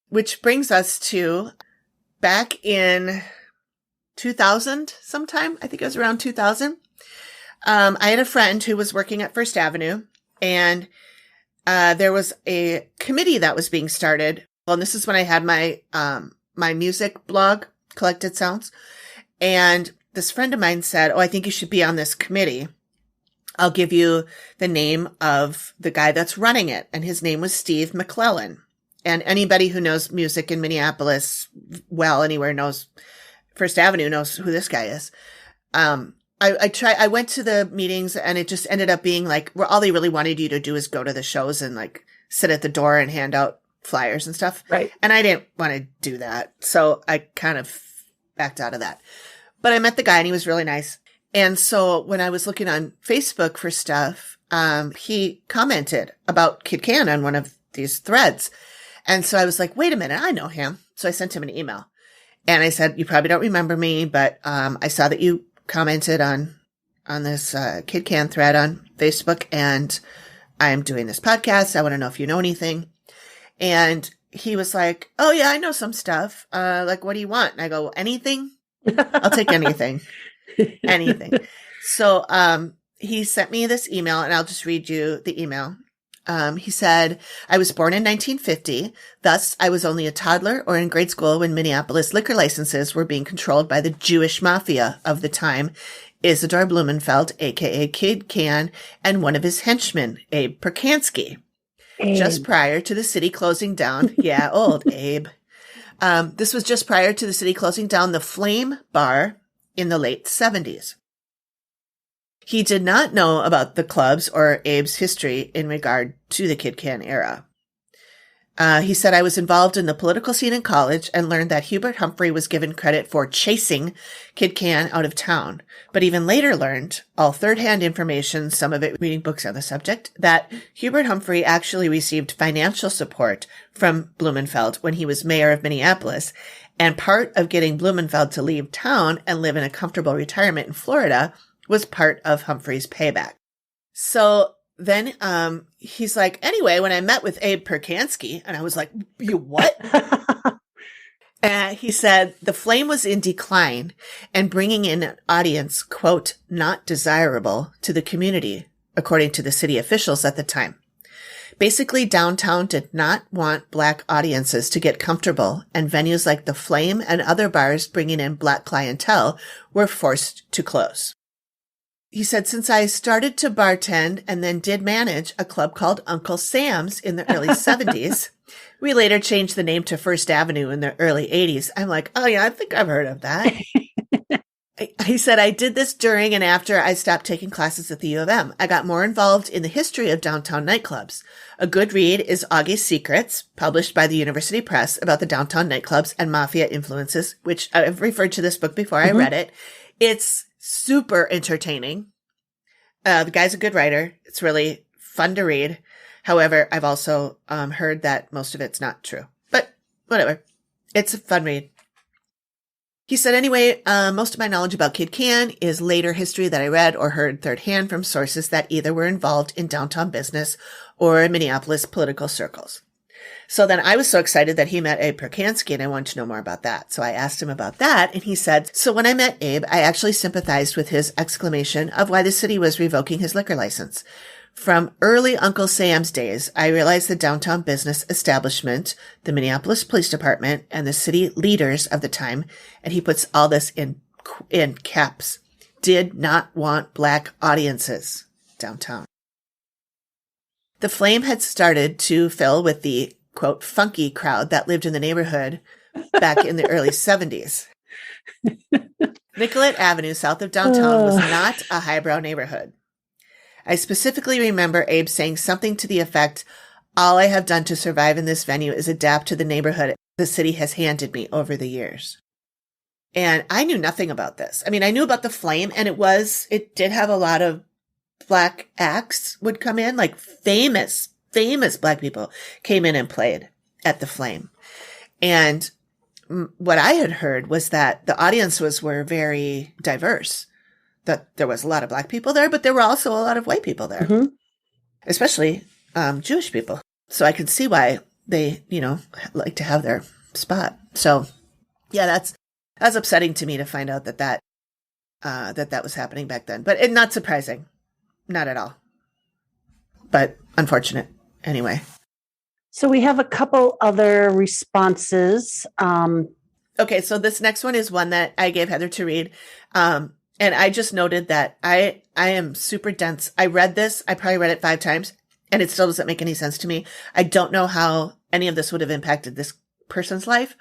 Which brings us to back in 2000 sometime. I think it was around 2000. I had a friend who was working at First Avenue, and there was a committee that was being started. Well, and this is when I had my my music blog, Collected Sounds. And this friend of mine said, oh, I think you should be on this committee. I'll give you the name of the guy that's running it. And his name was Steve McClellan. And anybody who knows music in Minneapolis, well, anywhere knows, First Avenue knows who this guy is. I went to the meetings, and it just ended up being like, where all they really wanted you to do is go to the shows and like sit at the door and hand out flyers and stuff. Right. And I didn't want to do that. So I kind of backed out of that. But I met the guy, and he was really nice. And so when I was looking on Facebook for stuff, he commented about Kid Cann on one of these threads. And so I was like, wait a minute, I know him. So I sent him an email, and I said, you probably don't remember me, but I saw that you commented on this Kid Cann thread on Facebook, and I'm doing this podcast. I want to know if you know anything. And he was like, oh yeah, I know some stuff. Like, what do you want? And I go, anything. I'll take anything. Anything. So he sent me this email, and I'll just read you the email. He said, I was born in 1950. Thus, I was only a toddler or in grade school when Minneapolis liquor licenses were being controlled by the Jewish mafia of the time, Isadore Blumenfield, a.k.a. Kid Cann, and one of his henchmen, Abe Perkansky. Just prior to the city closing down. Yeah, old Abe. This was just prior to the city closing down the Flame Bar in the late 70s. He did not know about the clubs or Abe's history in regard to the Kid Cann era. He said, I was involved in the political scene in college and learned that Hubert Humphrey was given credit for chasing Kid Cann out of town, but even later learned, all third-hand information, some of it reading books on the subject, that Hubert Humphrey actually received financial support from Blumenfield when he was mayor of Minneapolis, and part of getting Blumenfield to leave town and live in a comfortable retirement in Florida was part of Humphrey's payback. So then he's like, anyway, when I met with Abe Perkansky, and I was like, you what? And he said, the Flame was in decline and bringing in an audience, quote, not desirable to the community, according to the city officials at the time. Basically, downtown did not want Black audiences to get comfortable, and venues like the Flame and other bars bringing in Black clientele were forced to close. He said, since I started to bartend and then did manage a club called Uncle Sam's in the early 70s, we later changed the name to First Avenue in the early 80s. I'm like, oh yeah, I think I've heard of that. He said, I did this during and after I stopped taking classes at the U of M. I got more involved in the history of downtown nightclubs. A good read is Augie's Secrets, published by the University Press, about the downtown nightclubs and mafia influences, which I've referred to this book before. I read it. It's super entertaining. The guy's a good writer. It's really fun to read. However, I've also heard that most of it's not true. But whatever. It's a fun read. He said, anyway, most of my knowledge about Kid Cann is later history that I read or heard third hand from sources that either were involved in downtown business or Minneapolis political circles. So then I was so excited that he met Abe Perkansky, and I wanted to know more about that. So I asked him about that, and he said, so when I met Abe, I actually sympathized with his exclamation of why the city was revoking his liquor license. From early Uncle Sam's days, I realized the downtown business establishment, the Minneapolis Police Department, and the city leaders of the time, and he puts all this in caps, did not want Black audiences downtown. The Flame had started to fill with the, quote, funky crowd that lived in the neighborhood back in the early 70s. Nicollet Avenue, south of downtown, was not a highbrow neighborhood. I specifically remember Abe saying something to the effect, all I have done to survive in this venue is adapt to the neighborhood the city has handed me over the years. And I knew nothing about this. I mean, I knew about the Flame, and it did have a lot of Black acts would come in, like famous Black people came in and played at the Flame. And what I had heard was that the audiences were very diverse, that there was a lot of Black people there, but there were also a lot of white people there, especially Jewish people. So I could see why they, like to have their spot. So yeah, that's upsetting to me to find out that was happening back then, but not surprising. Not at all. But unfortunate anyway. So we have a couple other responses. Okay, so this next one is one that I gave Heather to read. And I just noted that I am super dense. I read this. I probably read it 5 times, and it still doesn't make any sense to me. I don't know how any of this would have impacted this person's life.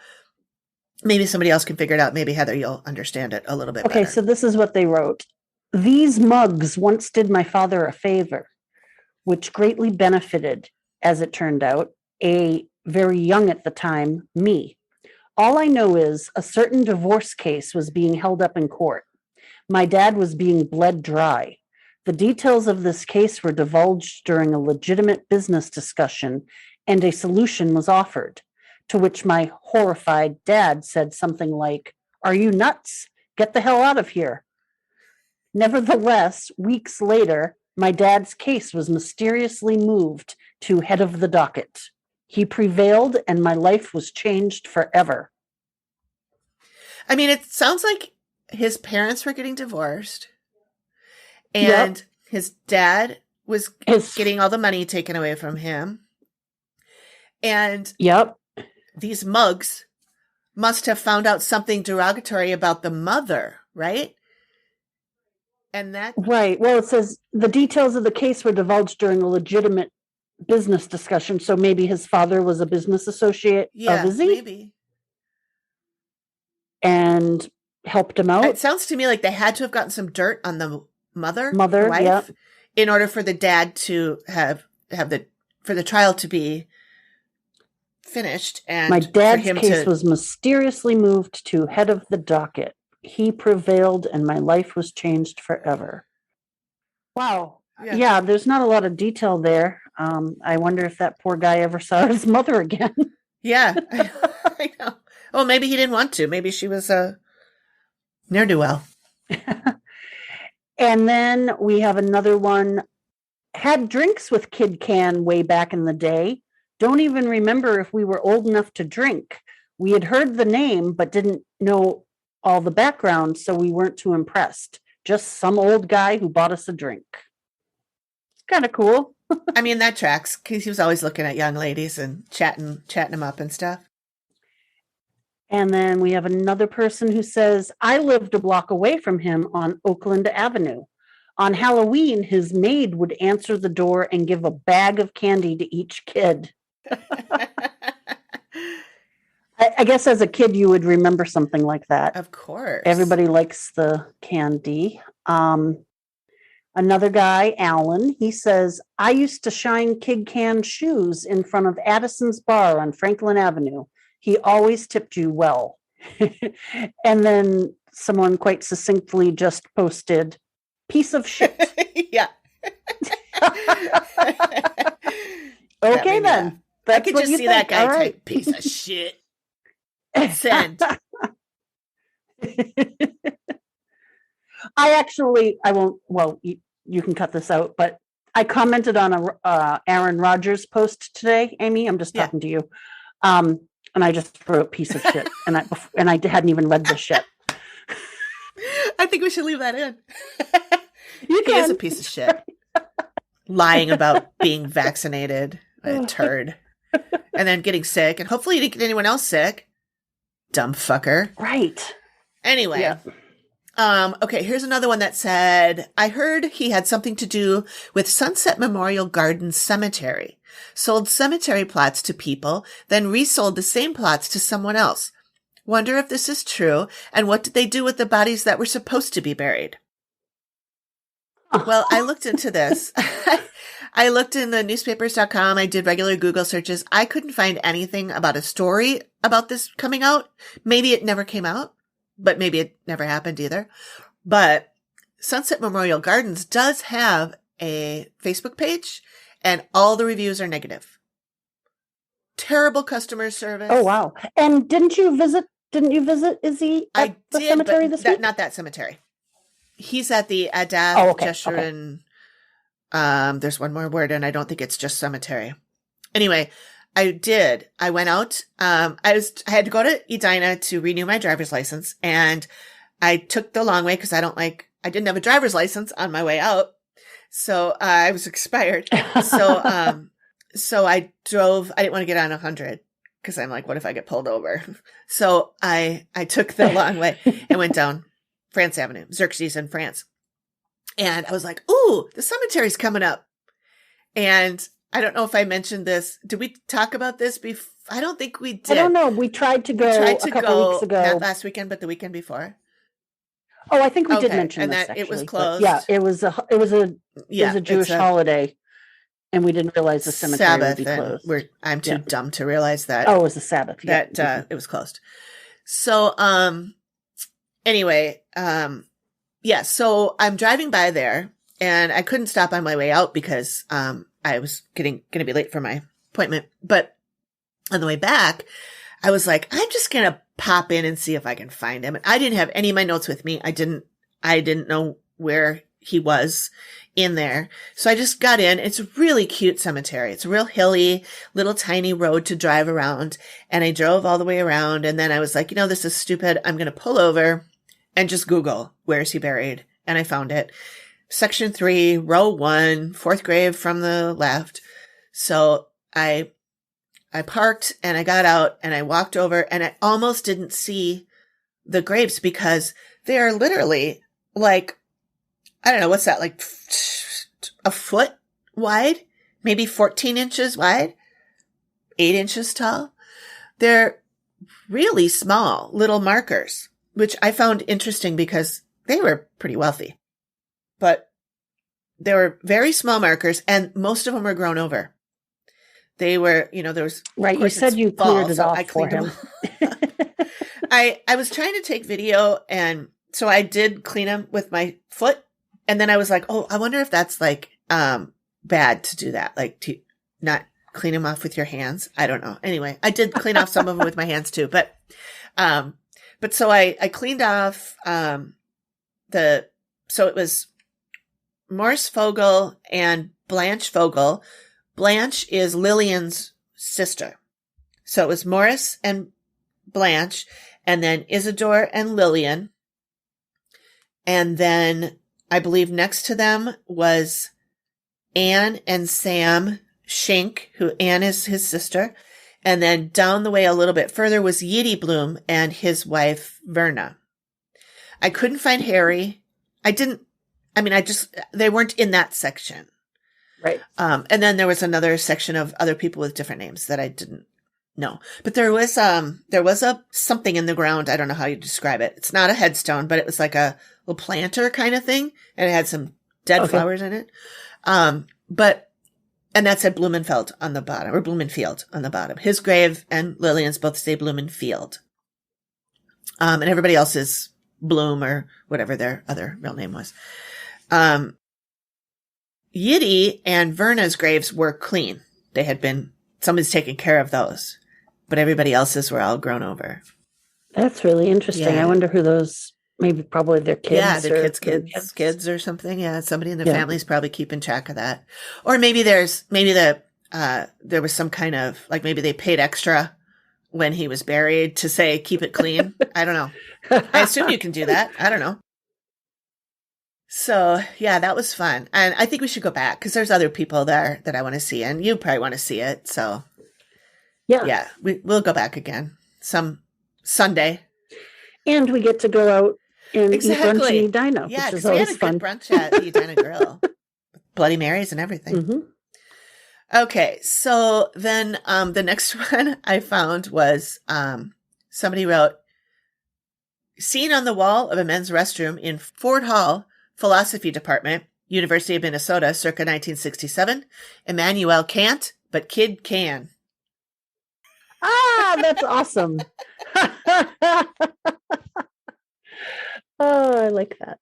Maybe somebody else can figure it out. Maybe, Heather, you'll understand it a little bit better. So this is what they wrote. These mugs once did my father a favor, which greatly benefited, as it turned out, a very young at the time, me. All I know is a certain divorce case was being held up in court. My dad was being bled dry. The details of this case were divulged during a legitimate business discussion, and a solution was offered, to which my horrified dad said something like, "Are you nuts? Get the hell out of here." Nevertheless, weeks later, my dad's case was mysteriously moved to head of the docket. He prevailed, and my life was changed forever. I mean, it sounds like his parents were getting divorced, and his dad was getting all the money taken away from him. And these mugs must have found out something derogatory about the mother, right? And that right. Well, it says the details of the case were divulged during a legitimate business discussion. So maybe his father was a business associate of Izzy, maybe, and helped him out. It sounds to me like they had to have gotten some dirt on the mother, the wife, in order for the dad to for the trial to be finished. And my dad's case was mysteriously moved to head of the docket. He prevailed, and my life was changed forever. Wow. Yeah, there's not a lot of detail there. I wonder if that poor guy ever saw his mother again. Yeah, I know. Well, maybe he didn't want to. Maybe she was a ne'er-do-well. And then we have another one. Had drinks with Kid Cann way back in the day. Don't even remember if we were old enough to drink. We had heard the name, but didn't know all the background, so we weren't too impressed. Just some old guy who bought us a drink. It's kind of cool. I mean, that tracks, because he was always looking at young ladies and chatting them up and stuff. And then we have another person who says, I lived a block away from him on Oakland Avenue. On Halloween, his maid would answer the door and give a bag of candy to each kid. I guess as a kid, you would remember something like that. Of course. Everybody likes the candy. Another guy, Alan, he says, I used to shine Kid Cann shoes in front of Addison's Bar on Franklin Avenue. He always tipped you well. And then someone quite succinctly just posted, piece of shit. Yeah. Okay, then. I could just see that guy type, piece of shit. Send. I won't, well, you can cut this out, but I commented on a Aaron Rodgers post today, Amy. I'm just talking to you. And I just wrote piece of shit. And I hadn't even read the shit. I think we should leave that in. You He can. is a piece of shit. Lying about being vaccinated, a turd. And then getting sick. And hopefully you didn't get anyone else sick. Dumb fucker. Right. Anyway. Yeah. Okay, here's another one that said, I heard he had something to do with Sunset Memorial Gardens Cemetery. Sold cemetery plots to people, then resold the same plots to someone else. Wonder if this is true, and what did they do with the bodies that were supposed to be buried? Well, I looked into this. I looked in the newspapers.com. I did regular Google searches. I couldn't find anything about a story about this coming out. Maybe it never came out, but maybe it never happened either. But Sunset Memorial Gardens does have a Facebook page, and all the reviews are negative. Terrible customer service. Oh, wow. And didn't you visit Izzy at the cemetery this week? Not that cemetery. He's at the Adath Jeshurun. There's one more word, and I don't think it's just cemetery. Anyway, I went out. I had to go to Edina to renew my driver's license, and I took the long way because I didn't have a driver's license on my way out. So I was expired. So I drove. I didn't want to get on 100 because I'm like, what if I get pulled over? So I took the long way and went down France Avenue, Xerxes in France. And I was like, ooh, the cemetery's coming up. And I don't know if I mentioned this. Did we talk about this before? I don't think we did. I don't know. We tried to go a couple weeks ago. Not last weekend, but the weekend before. Oh, I think we did mention and this, that actually. it was closed. Yeah, it was a Jewish holiday, and we didn't realize the cemetery Sabbath, would be closed. I'm too dumb to realize that. Oh, it was a Sabbath. That it was closed. So anyway, so I'm driving by there, and I couldn't stop on my way out because I was going to be late for my appointment. But on the way back, I was like, I'm just going to pop in and see if I can find him. And I didn't have any of my notes with me. I didn't know where he was in there. So I just got in. It's a really cute cemetery. It's a real hilly, little tiny road to drive around. And I drove all the way around. And then I was like, this is stupid. I'm going to pull over and just Google, where is he buried? And I found it. Section 3, row 1, fourth grave from the left. So I parked and I got out and I walked over and I almost didn't see the graves because they are literally like, I don't know, what's that, like a foot wide, maybe 14 inches wide, 8 inches tall. They're really small little markers, which I found interesting because they were pretty wealthy. But they were very small markers, and most of them were grown over. They were, there was... Right, you said you cleared it off for him. I was trying to take video, and so I did clean them with my foot, and then I was like, oh, I wonder if that's, like, bad to do that, like, to not clean them off with your hands. I don't know. Anyway, I did clean off some of them with my hands, too, but so I cleaned off so it was Morris Fogel and Blanche Fogel. Blanche is Lillian's sister. So it was Morris and Blanche, and then Isadore and Lillian. And then I believe next to them was Anne and Sam Schenk, who Anne is his sister. And then down the way a little bit further was Yiddy Bloom and his wife, Verna. I couldn't find Harry. They weren't in that section. Right. And then there was another section of other people with different names that I didn't know. But there was something in the ground. I don't know how you describe it. It's not a headstone, but it was like a little planter kind of thing. And it had some dead flowers in it. And that said Blumenfeld on the bottom, or Blumenfield on the bottom. His grave and Lillian's both say Blumenfield. And everybody else is Bloom or whatever their other real name was. Yiddy and Verna's graves were clean. They had been, somebody's taken care of those, but everybody else's were all grown over. That's really interesting. Yeah. I wonder who those maybe probably their kids. Yeah, their or kids or something. Yeah, somebody in the Yeah. family's probably keeping track of that. Or maybe there was some kind of, like, maybe they paid extra when he was buried to say, keep it clean. I don't know. I assume you can do that. I don't know. So, yeah, that was fun. And I think we should go back because there's other people there that I want to see, and you probably want to see it. So, yeah, we'll go back again some Sunday. And we get to go out and eat brunch in Edina, Yeah, which is because we had always a fun. good brunch at the Edina Grill. Bloody Marys and everything. Mm-hmm. Okay, so then the next one I found was somebody wrote, seen on the wall of a men's restroom in Ford Hall, Philosophy Department, University of Minnesota, circa 1967. Immanuel Kant, but Kid Cann. Ah, that's awesome. Oh, I like that.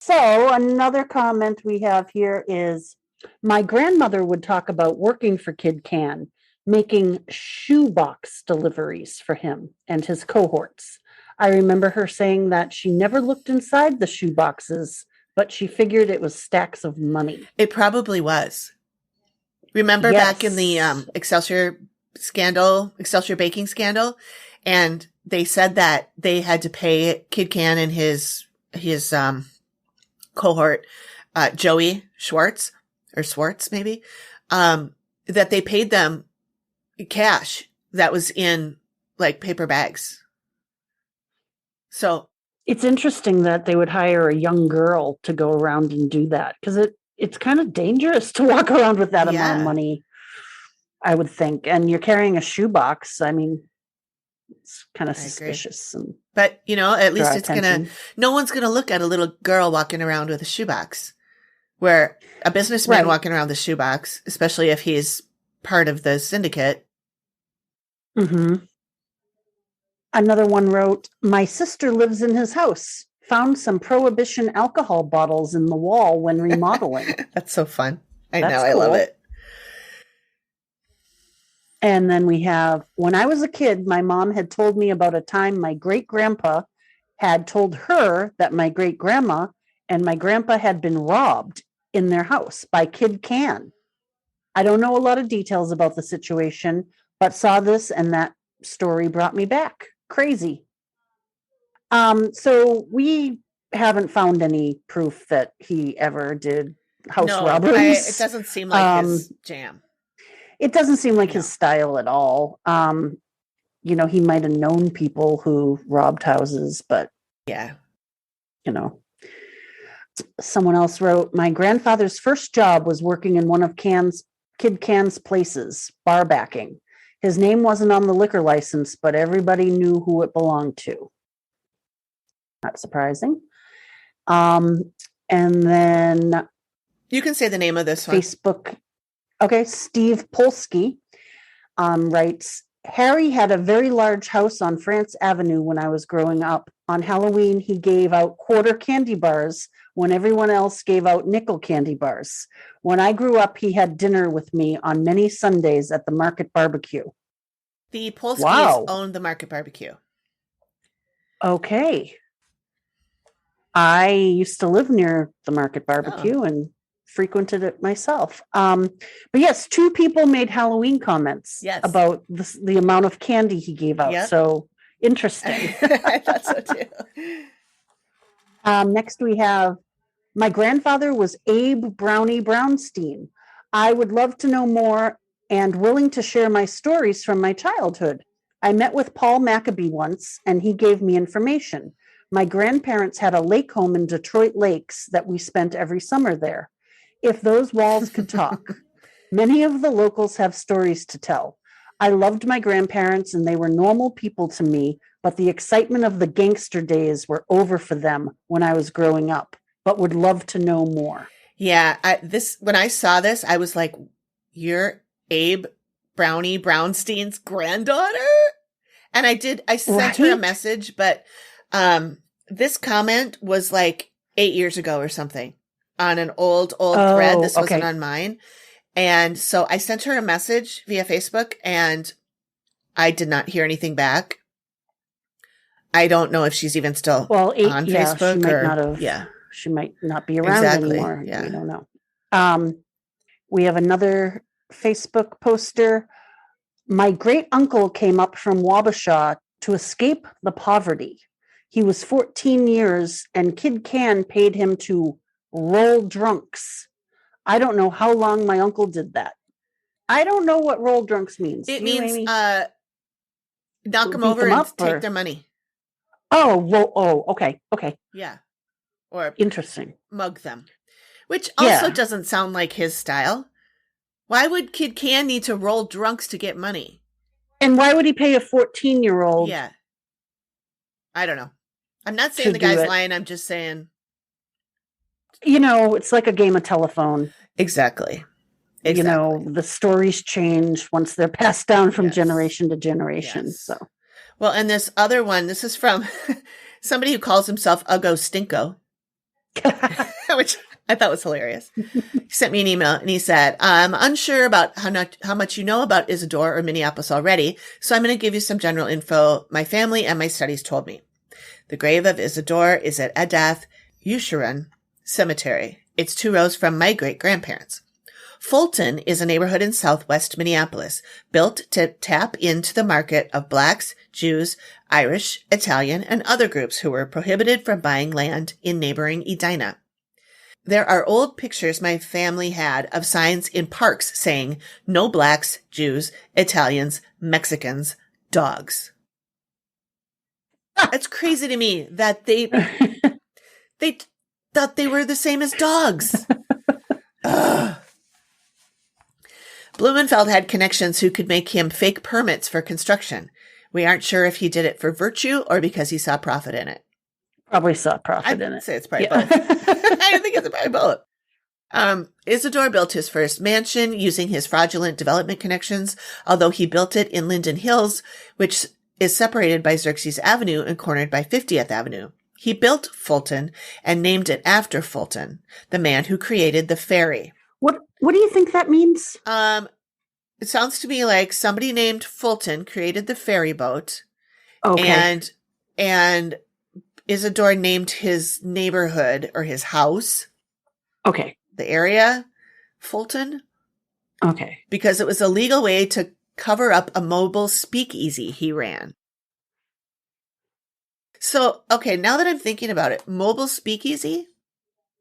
So another comment we have here is, my grandmother would talk about working for Kid Cann, making shoebox deliveries for him and his cohorts. I remember her saying that she never looked inside the shoeboxes, but she figured it was stacks of money. It probably was. Remember back in the Excelsior baking scandal, and they said that they had to pay Kid Cann and his cohort, Joey Schwartz maybe, that they paid them cash that was in like paper bags. So it's interesting that they would hire a young girl to go around and do that, because it's kind of dangerous to walk around with that amount of money, I would think. And you're carrying a shoebox. I mean, it's kind of suspicious. But, at least no one's going to look at a little girl walking around with a shoebox, where a businessman walking around with a shoebox, especially if he's part of the syndicate. Mm-hmm. Another one wrote, my sister lives in his house, found some Prohibition alcohol bottles in the wall when remodeling. That's so fun. I love it. And then we have, when I was a kid, my mom had told me about a time my great-grandpa had told her that my great-grandma and my grandpa had been robbed in their house by Kid Cann. I don't know a lot of details about the situation, but saw this and that story brought me back. Crazy. So we haven't found any proof that he ever did house robberies. It doesn't seem like his jam. It doesn't seem like his style at all. He might have known people who robbed houses, but Someone else wrote, my grandfather's first job was working in one of Kid Cann's places, bar backing. His name wasn't on the liquor license, but everybody knew who it belonged to. Not surprising. And then you can say the name of this one. Facebook. Okay, Steve Polsky writes, Harry had a very large house on France Avenue when I was growing up. On Halloween, he gave out quarter candy bars when everyone else gave out nickel candy bars. When I grew up, he had dinner with me on many Sundays at the Market Barbecue. The Polskys owned the Market Barbecue. Okay. I used to live near the Market Barbecue and frequented it myself. But yes, 2 people made Halloween comments about the amount of candy he gave out. Yep. So interesting. I thought so too. Next we have, my grandfather was Abe Brownie Brownstein. I would love to know more and willing to share my stories from my childhood. I met with Paul Maccabee once and he gave me information. My grandparents had a lake home in Detroit Lakes that we spent every summer there. If those walls could talk, many of the locals have stories to tell. I loved my grandparents and they were normal people to me, but the excitement of the gangster days were over for them when I was growing up, but would love to know more. Yeah, when I saw this, I was like, you're Abe Brownie Brownstein's granddaughter? And I sent her a message, but this comment was like 8 years ago or something on an old thread. This wasn't on mine. And so I sent her a message via Facebook and I did not hear anything back. I don't know if she's even still Well, on Facebook. she might or, not have. Yeah. She might not be around anymore. Yeah. We don't know. We have another Facebook poster. My great uncle came up from Wabasha to escape the poverty. He was 14 years and Kid Cann paid him to roll drunks. I don't know how long my uncle did that. I don't know what roll drunks means. It Do you, means Amy? knock them Beat over them and up, take or- their money. Okay. Yeah. Or Interesting. mug them. Which also doesn't sound like his style. Why would Kid Cann need to roll drunks to get money? And why would he pay a 14-year-old? Yeah. I don't know. I'm not saying the guy's lying. I'm just saying. It's like a game of telephone. Exactly. The stories change once they're passed down from generation to generation. Yes. So, well, and this other one, this is from somebody who calls himself Uggo Stinko, which I thought was hilarious. He sent me an email and he said, I'm unsure about how much you know about Isadore or Minneapolis already, so I'm going to give you some general info my family and my studies told me. The grave of Isadore is at Edath Yusharan Cemetery. It's 2 rows from my great-grandparents. Fulton is a neighborhood in southwest Minneapolis, built to tap into the market of Blacks, Jews, Irish, Italian, and other groups who were prohibited from buying land in neighboring Edina. There are old pictures my family had of signs in parks saying, no Blacks, Jews, Italians, Mexicans, dogs. That's crazy to me that they thought they were the same as dogs. Ugh. Blumenfield had connections who could make him fake permits for construction. We aren't sure if he did it for virtue or because he saw profit in it. Probably saw profit in it. I'd say it's probably both. I think it's probably both. Isadore built his first mansion using his fraudulent development connections, although he built it in Linden Hills, which is separated by Xerxes Avenue and cornered by 50th Avenue. He built Fulton and named it after Fulton, the man who created the ferry. What do you think that means? It sounds to me like somebody named Fulton created the ferry boat. Okay. And Isadore named his neighborhood or his house. Okay. The area, Fulton. Okay. Because it was a legal way to cover up a mobile speakeasy he ran. So, okay, now that I'm thinking about it, mobile speakeasy?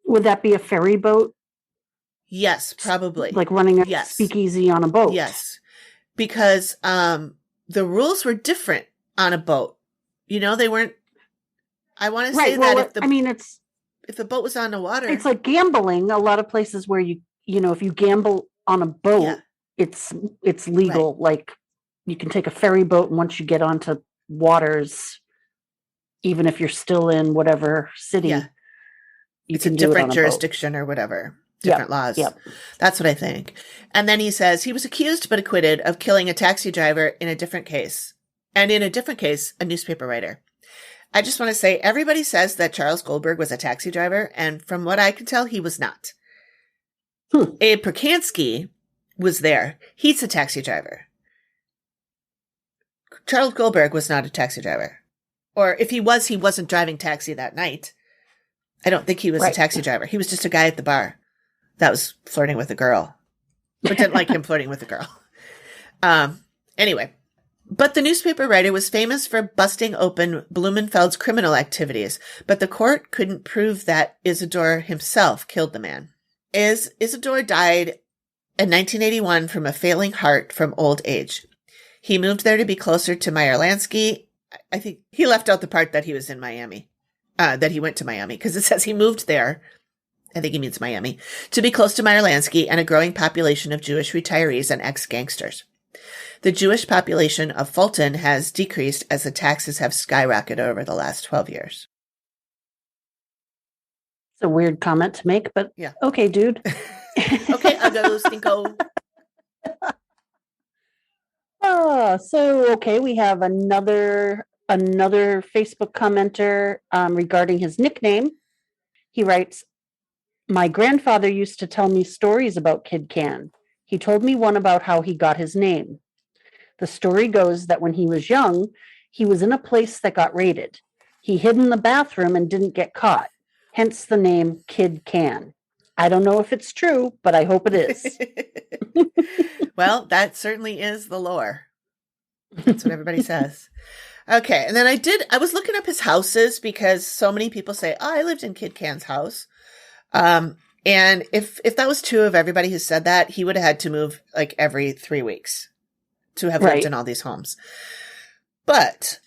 Would that be a ferry boat? Yes, probably. Like running a speakeasy on a boat? Yes. Because the rules were different on a boat. They weren't. I want to say that if the boat was on the water. It's like gambling. A lot of places where if you gamble on a boat, it's legal. Right. Like you can take a ferry boat, and once you get onto waters, even if you're still in whatever city, it's a different jurisdiction or whatever. Different laws. Yep. That's what I think. And then he says he was accused but acquitted of killing a taxi driver in a different case. And in a different case, a newspaper writer. I just want to say everybody says that Charles Goldberg was a taxi driver, and from what I can tell, he was not. Abe Perkansky was there. He's a taxi driver. Charles Goldberg was not a taxi driver. Or if he was, he wasn't driving taxi that night. I don't think he was a taxi driver. He was just a guy at the bar that was flirting with a girl, but didn't like him flirting with a girl. Anyway, but the newspaper writer was famous for busting open Blumenfeld's criminal activities, but the court couldn't prove that Isadore himself killed the man. Isadore died in 1981 from a failing heart from old age. He moved there to be closer to Meyer Lansky. I think he left out the part that he was in Miami, that he went to Miami, because it says he moved there. I think he means Miami, to be close to Meyer Lansky and a growing population of Jewish retirees and ex-gangsters. The Jewish population of Fulton has decreased as the taxes have skyrocketed over the last 12 years. It's a weird comment to make, but okay, dude. Okay, I'll go, Stinko. We have another Facebook commenter regarding his nickname. He writes, my grandfather used to tell me stories about Kid Cann. He told me one about how he got his name. The story goes that when he was young, He was in a place that got raided. He hid in the bathroom and didn't get caught. Hence the name Kid Cann. I don't know if it's true, but I hope it is. Well, that certainly is the lore. That's what everybody says. Okay. And then I was looking up his houses because so many people say, oh, I lived in Kid Cann's house. And if that was true of everybody who said that, he would have had to move like every 3 weeks to have lived in all these homes. But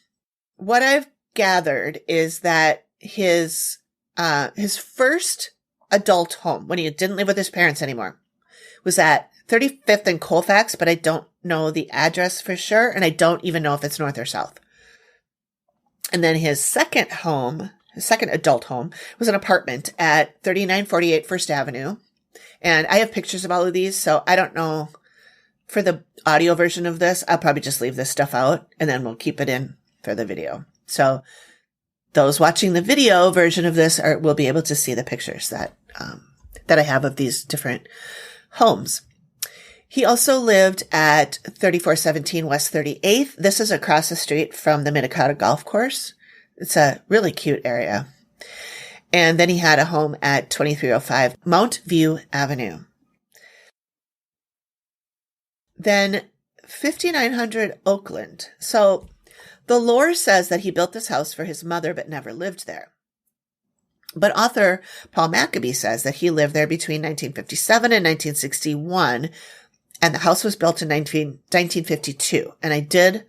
what I've gathered is that his first adult home, when he didn't live with his parents anymore, was at 35th and Colfax, but I don't know the address for sure, and I don't even know if it's north or south. And then his second adult home, was an apartment at 3948 First Avenue. And I have pictures of all of these, so I don't know. For the audio version of this, I'll probably just leave this stuff out, and then we'll keep it in for the video. So those watching the video version of this will be able to see the pictures that I have of these different homes. He also lived at 3417 West 38th. This is across the street from the Minneapolis Golf Course. It's a really cute area. And then he had a home at 2305 Mount View Avenue. Then 5900 Oakland. So the lore says that he built this house for his mother but never lived there. But author Paul Maccabee says that he lived there between 1957 and 1961, and the house was built in 1952. And I did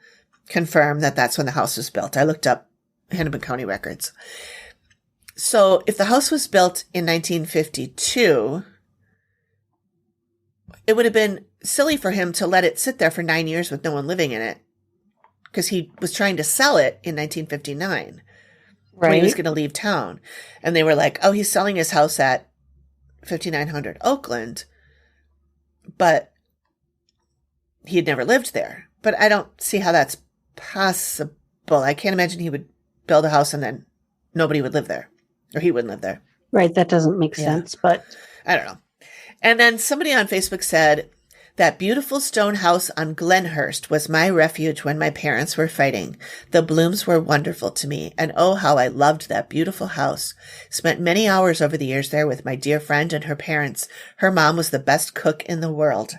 confirm that that's when the house was built. I looked up Hennepin County records. So if the house was built in 1952, it would have been silly for him to let it sit there for 9 years with no one living in it, because he was trying to sell it in 1959 when he was going to leave town. And they were like, oh, he's selling his house at 5900 Oakland, but he had never lived there. But I don't see how that's possible. I can't imagine he would build a house and then nobody would live there, or he wouldn't live there. Right. That doesn't make sense, but I don't know. And then somebody on Facebook said, that beautiful stone house on Glenhurst was my refuge when my parents were fighting. The Blooms were wonderful to me, and oh, how I loved that beautiful house. Spent many hours over the years there with my dear friend and her parents. Her mom was the best cook in the world.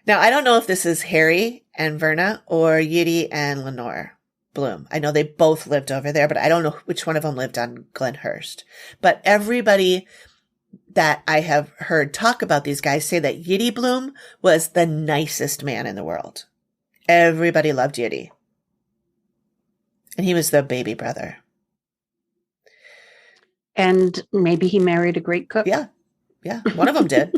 Now, I don't know if this is Harry and Verna or Yiddy and Lenore Bloom. I know they both lived over there, but I don't know which one of them lived on Glenhurst. But everybody that I have heard talk about these guys say that Yiddy Bloom was the nicest man in the world. Everybody loved Yiddy. And he was the baby brother. And maybe he married a great cook. Yeah. Yeah. One of them did.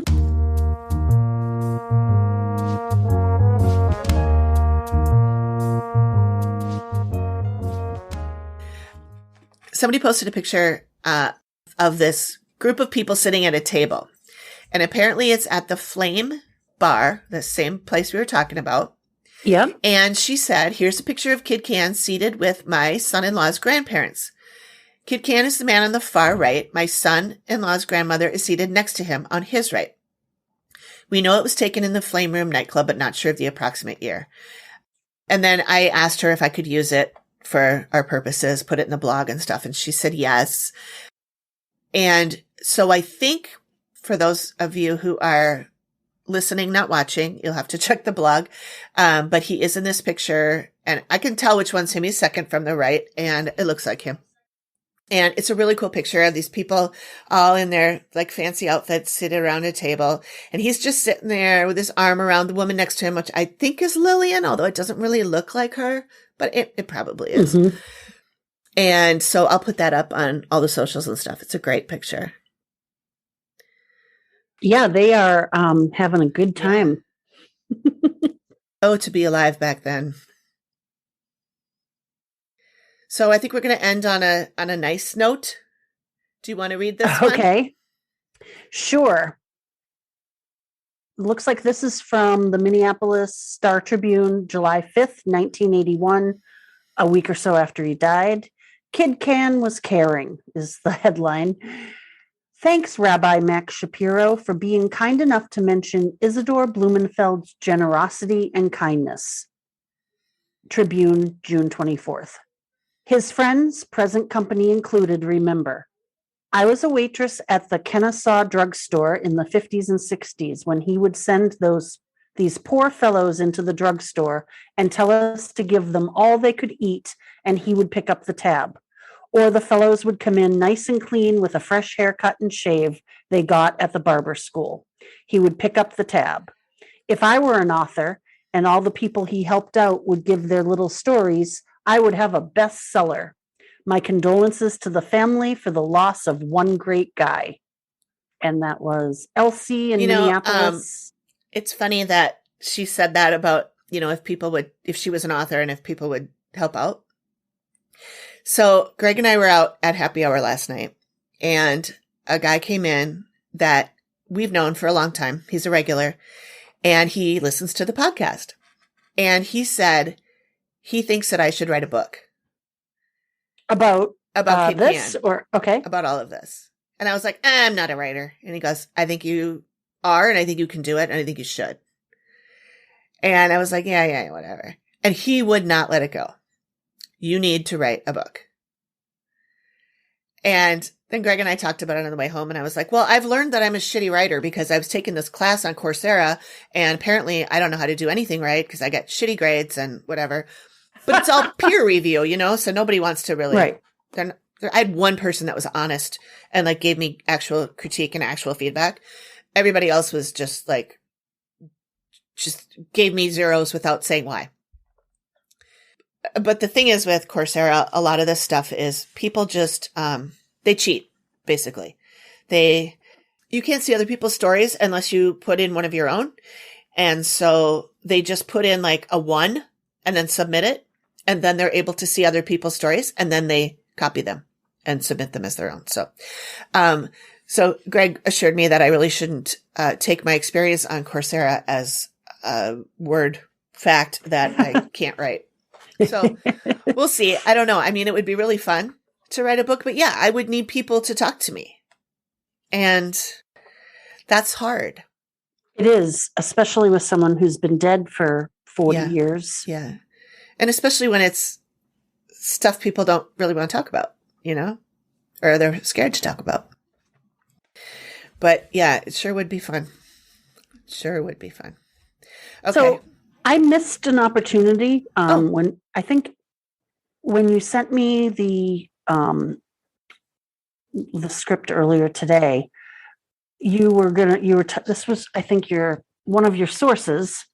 Somebody posted a picture of this group of people sitting at a table. And apparently it's at the Flame Bar, the same place we were talking about. Yeah. And she said, here's a picture of Kid Cann seated with my son-in-law's grandparents. Kid Cann is the man on the far right. My son-in-law's grandmother is seated next to him on his right. We know it was taken in the Flame Room nightclub, but not sure of the approximate year. And then I asked her if I could use it for our purposes, put it in the blog and stuff. And she said yes. And so I think for those of you who are listening, not watching, you'll have to check the blog. But he is in this picture, and I can tell which one's him. He's second from the right, and it looks like him. And it's a really cool picture of these people all in their like fancy outfits sitting around a table. And he's just sitting there with his arm around the woman next to him, which I think is Lillian, although it doesn't really look like her, but it probably is. Mm-hmm. And so I'll put that up on all the socials and stuff. It's a great picture. Yeah, they are having a good time. Oh, to be alive back then. So I think we're going to end on a nice note. Do you want to read this one? Okay. Sure. Looks like this is from the Minneapolis Star Tribune, July 5th, 1981, a week or so after he died. Kid Cann was caring, is the headline. Thanks, Rabbi Max Shapiro, for being kind enough to mention Isadore Blumenfield's generosity and kindness. Tribune, June 24th. His friends, present company included, remember. I was a waitress at the Kennesaw drugstore in the 50s and 60s when he would send these poor fellows into the drugstore and tell us to give them all they could eat, and he would pick up the tab. Or the fellows would come in nice and clean with a fresh haircut and shave they got at the barber school. He would pick up the tab. If I were an author and all the people he helped out would give their little stories, I would have a bestseller. My condolences to the family for the loss of one great guy. And that was Elsie in Minneapolis. It's funny that she said that about, if she was an author and if people would help out. So Greg and I were out at happy hour last night, and a guy came in that we've known for a long time. He's a regular, and he listens to the podcast. And he said he thinks that I should write a book. About Kid this? Cann, or okay. About all of this. And I was like, I'm not a writer. And he goes, I think you are, and I think you can do it, and I think you should. And I was like, yeah, whatever. And he would not let it go. You need to write a book. And then Greg and I talked about it on the way home, and I was like, well, I've learned that I'm a shitty writer because I was taking this class on Coursera, and apparently I don't know how to do anything right because I get shitty grades and whatever. But it's all peer review, so nobody wants to really. Right. I had one person that was honest and gave me actual critique and actual feedback. Everybody else was just gave me zeros without saying why. But the thing is with Coursera, a lot of this stuff is people just, they cheat, basically. You can't see other people's stories unless you put in one of your own. And so they just put in a 1 and then submit it. And then they're able to see other people's stories, and then they copy them and submit them as their own. So Greg assured me that I really shouldn't take my experience on Coursera as a word fact that I can't write. So we'll see. I don't know. I mean, it would be really fun to write a book, but yeah, I would need people to talk to me. And that's hard. It is, especially with someone who's been dead for 40 years. Yeah. And especially when it's stuff people don't really want to talk about, or they're scared to talk about. But yeah, it sure would be fun. Sure would be fun. Okay. So I missed an opportunity when you sent me the script earlier today. This was, I think, one of your sources.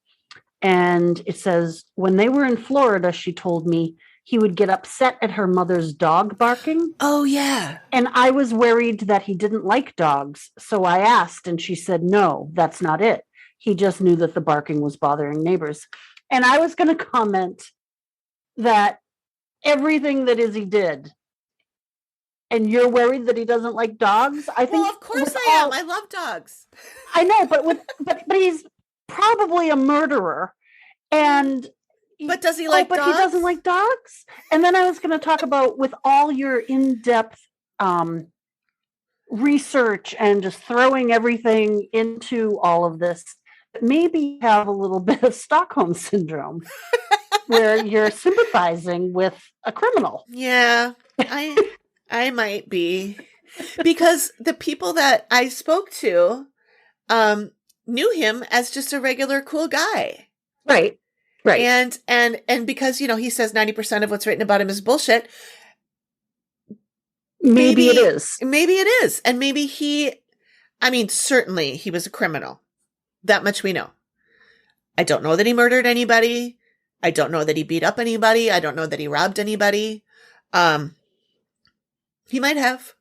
And it says, when they were in Florida, she told me he would get upset at her mother's dog barking. Oh, yeah. And I was worried that he didn't like dogs. So I asked, and she said, no, that's not it. He just knew that the barking was bothering neighbors. And I was going to comment that everything that Izzy did, and you're worried that he doesn't like dogs. I think, well, of course I am. I love dogs. I know, but he's probably a murderer. But does he like dogs? But he doesn't like dogs. And then I was going to talk about, with all your in-depth research and just throwing everything into all of this, maybe you have a little bit of Stockholm syndrome where you're sympathizing with a criminal. Yeah, I might be, because the people that I spoke to knew him as just a regular cool guy. Right. And because, he says 90% of what's written about him is bullshit. Maybe it is. Maybe it is. And maybe certainly he was a criminal. That much we know. I don't know that he murdered anybody. I don't know that he beat up anybody. I don't know that he robbed anybody. He might have.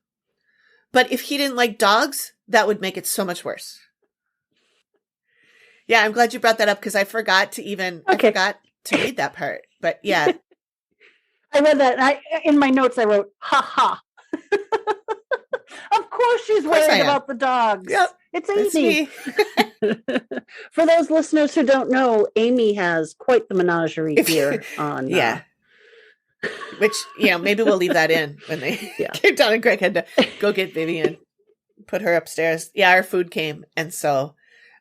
But if he didn't like dogs, that would make it so much worse. Yeah, I'm glad you brought that up, because I forgot to read that part. But yeah. I read that. In my notes, I wrote, ha ha. Of course she's worried about the dogs. Yep, it's Amy. For those listeners who don't know, Amy has quite the menagerie here on. Yeah. Which, maybe we'll leave that in when they came down, and Greg had to go get Vivian, put her upstairs. Yeah, our food came. And so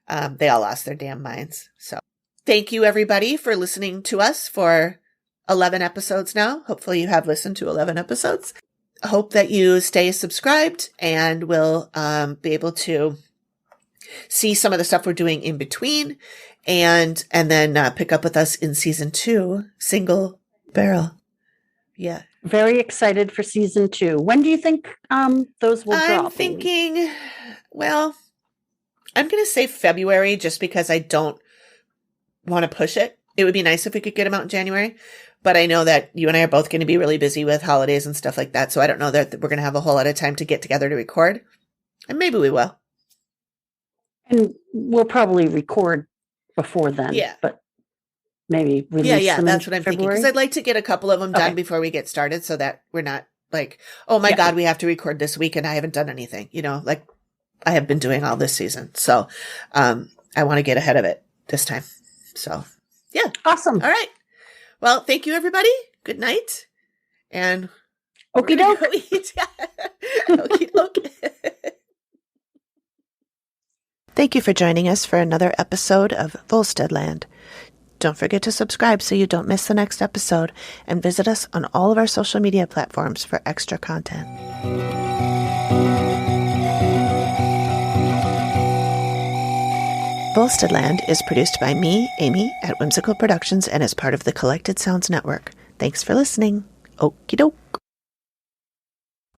they all lost their damn minds. So thank you, everybody, for listening to us for 11 episodes now. Hopefully you have listened to 11 episodes. I hope that you stay subscribed and will be able to see some of the stuff we're doing in between and then pick up with us in season 2, Single Barrel. Yeah. Very excited for season 2. When do you think those will drop? I'm thinking, well, I'm going to say February just because I don't want to push it. It would be nice if we could get them out in January, but I know that you and I are both going to be really busy with holidays and stuff like that. So I don't know that we're going to have a whole lot of time to get together to record, and maybe we will. And we'll probably record before then. Yeah. But maybe release them that's in what I'm thinking. February? Because I'd like to get a couple of them done before we get started so that we're not like, oh my God, we have to record this week and I haven't done anything, like I have been doing all this season. So I want to get ahead of it this time. So yeah. Awesome. All right. Well, thank you, everybody. Good night. And okie doke. Okie doke. Thank you for joining us for another episode of Volsteadland. Don't forget to subscribe so you don't miss the next episode, and visit us on all of our social media platforms for extra content. Volsteadland is produced by me, Amy, at Whimsical Productions and is part of the Collected Sounds Network. Thanks for listening. Okie doke.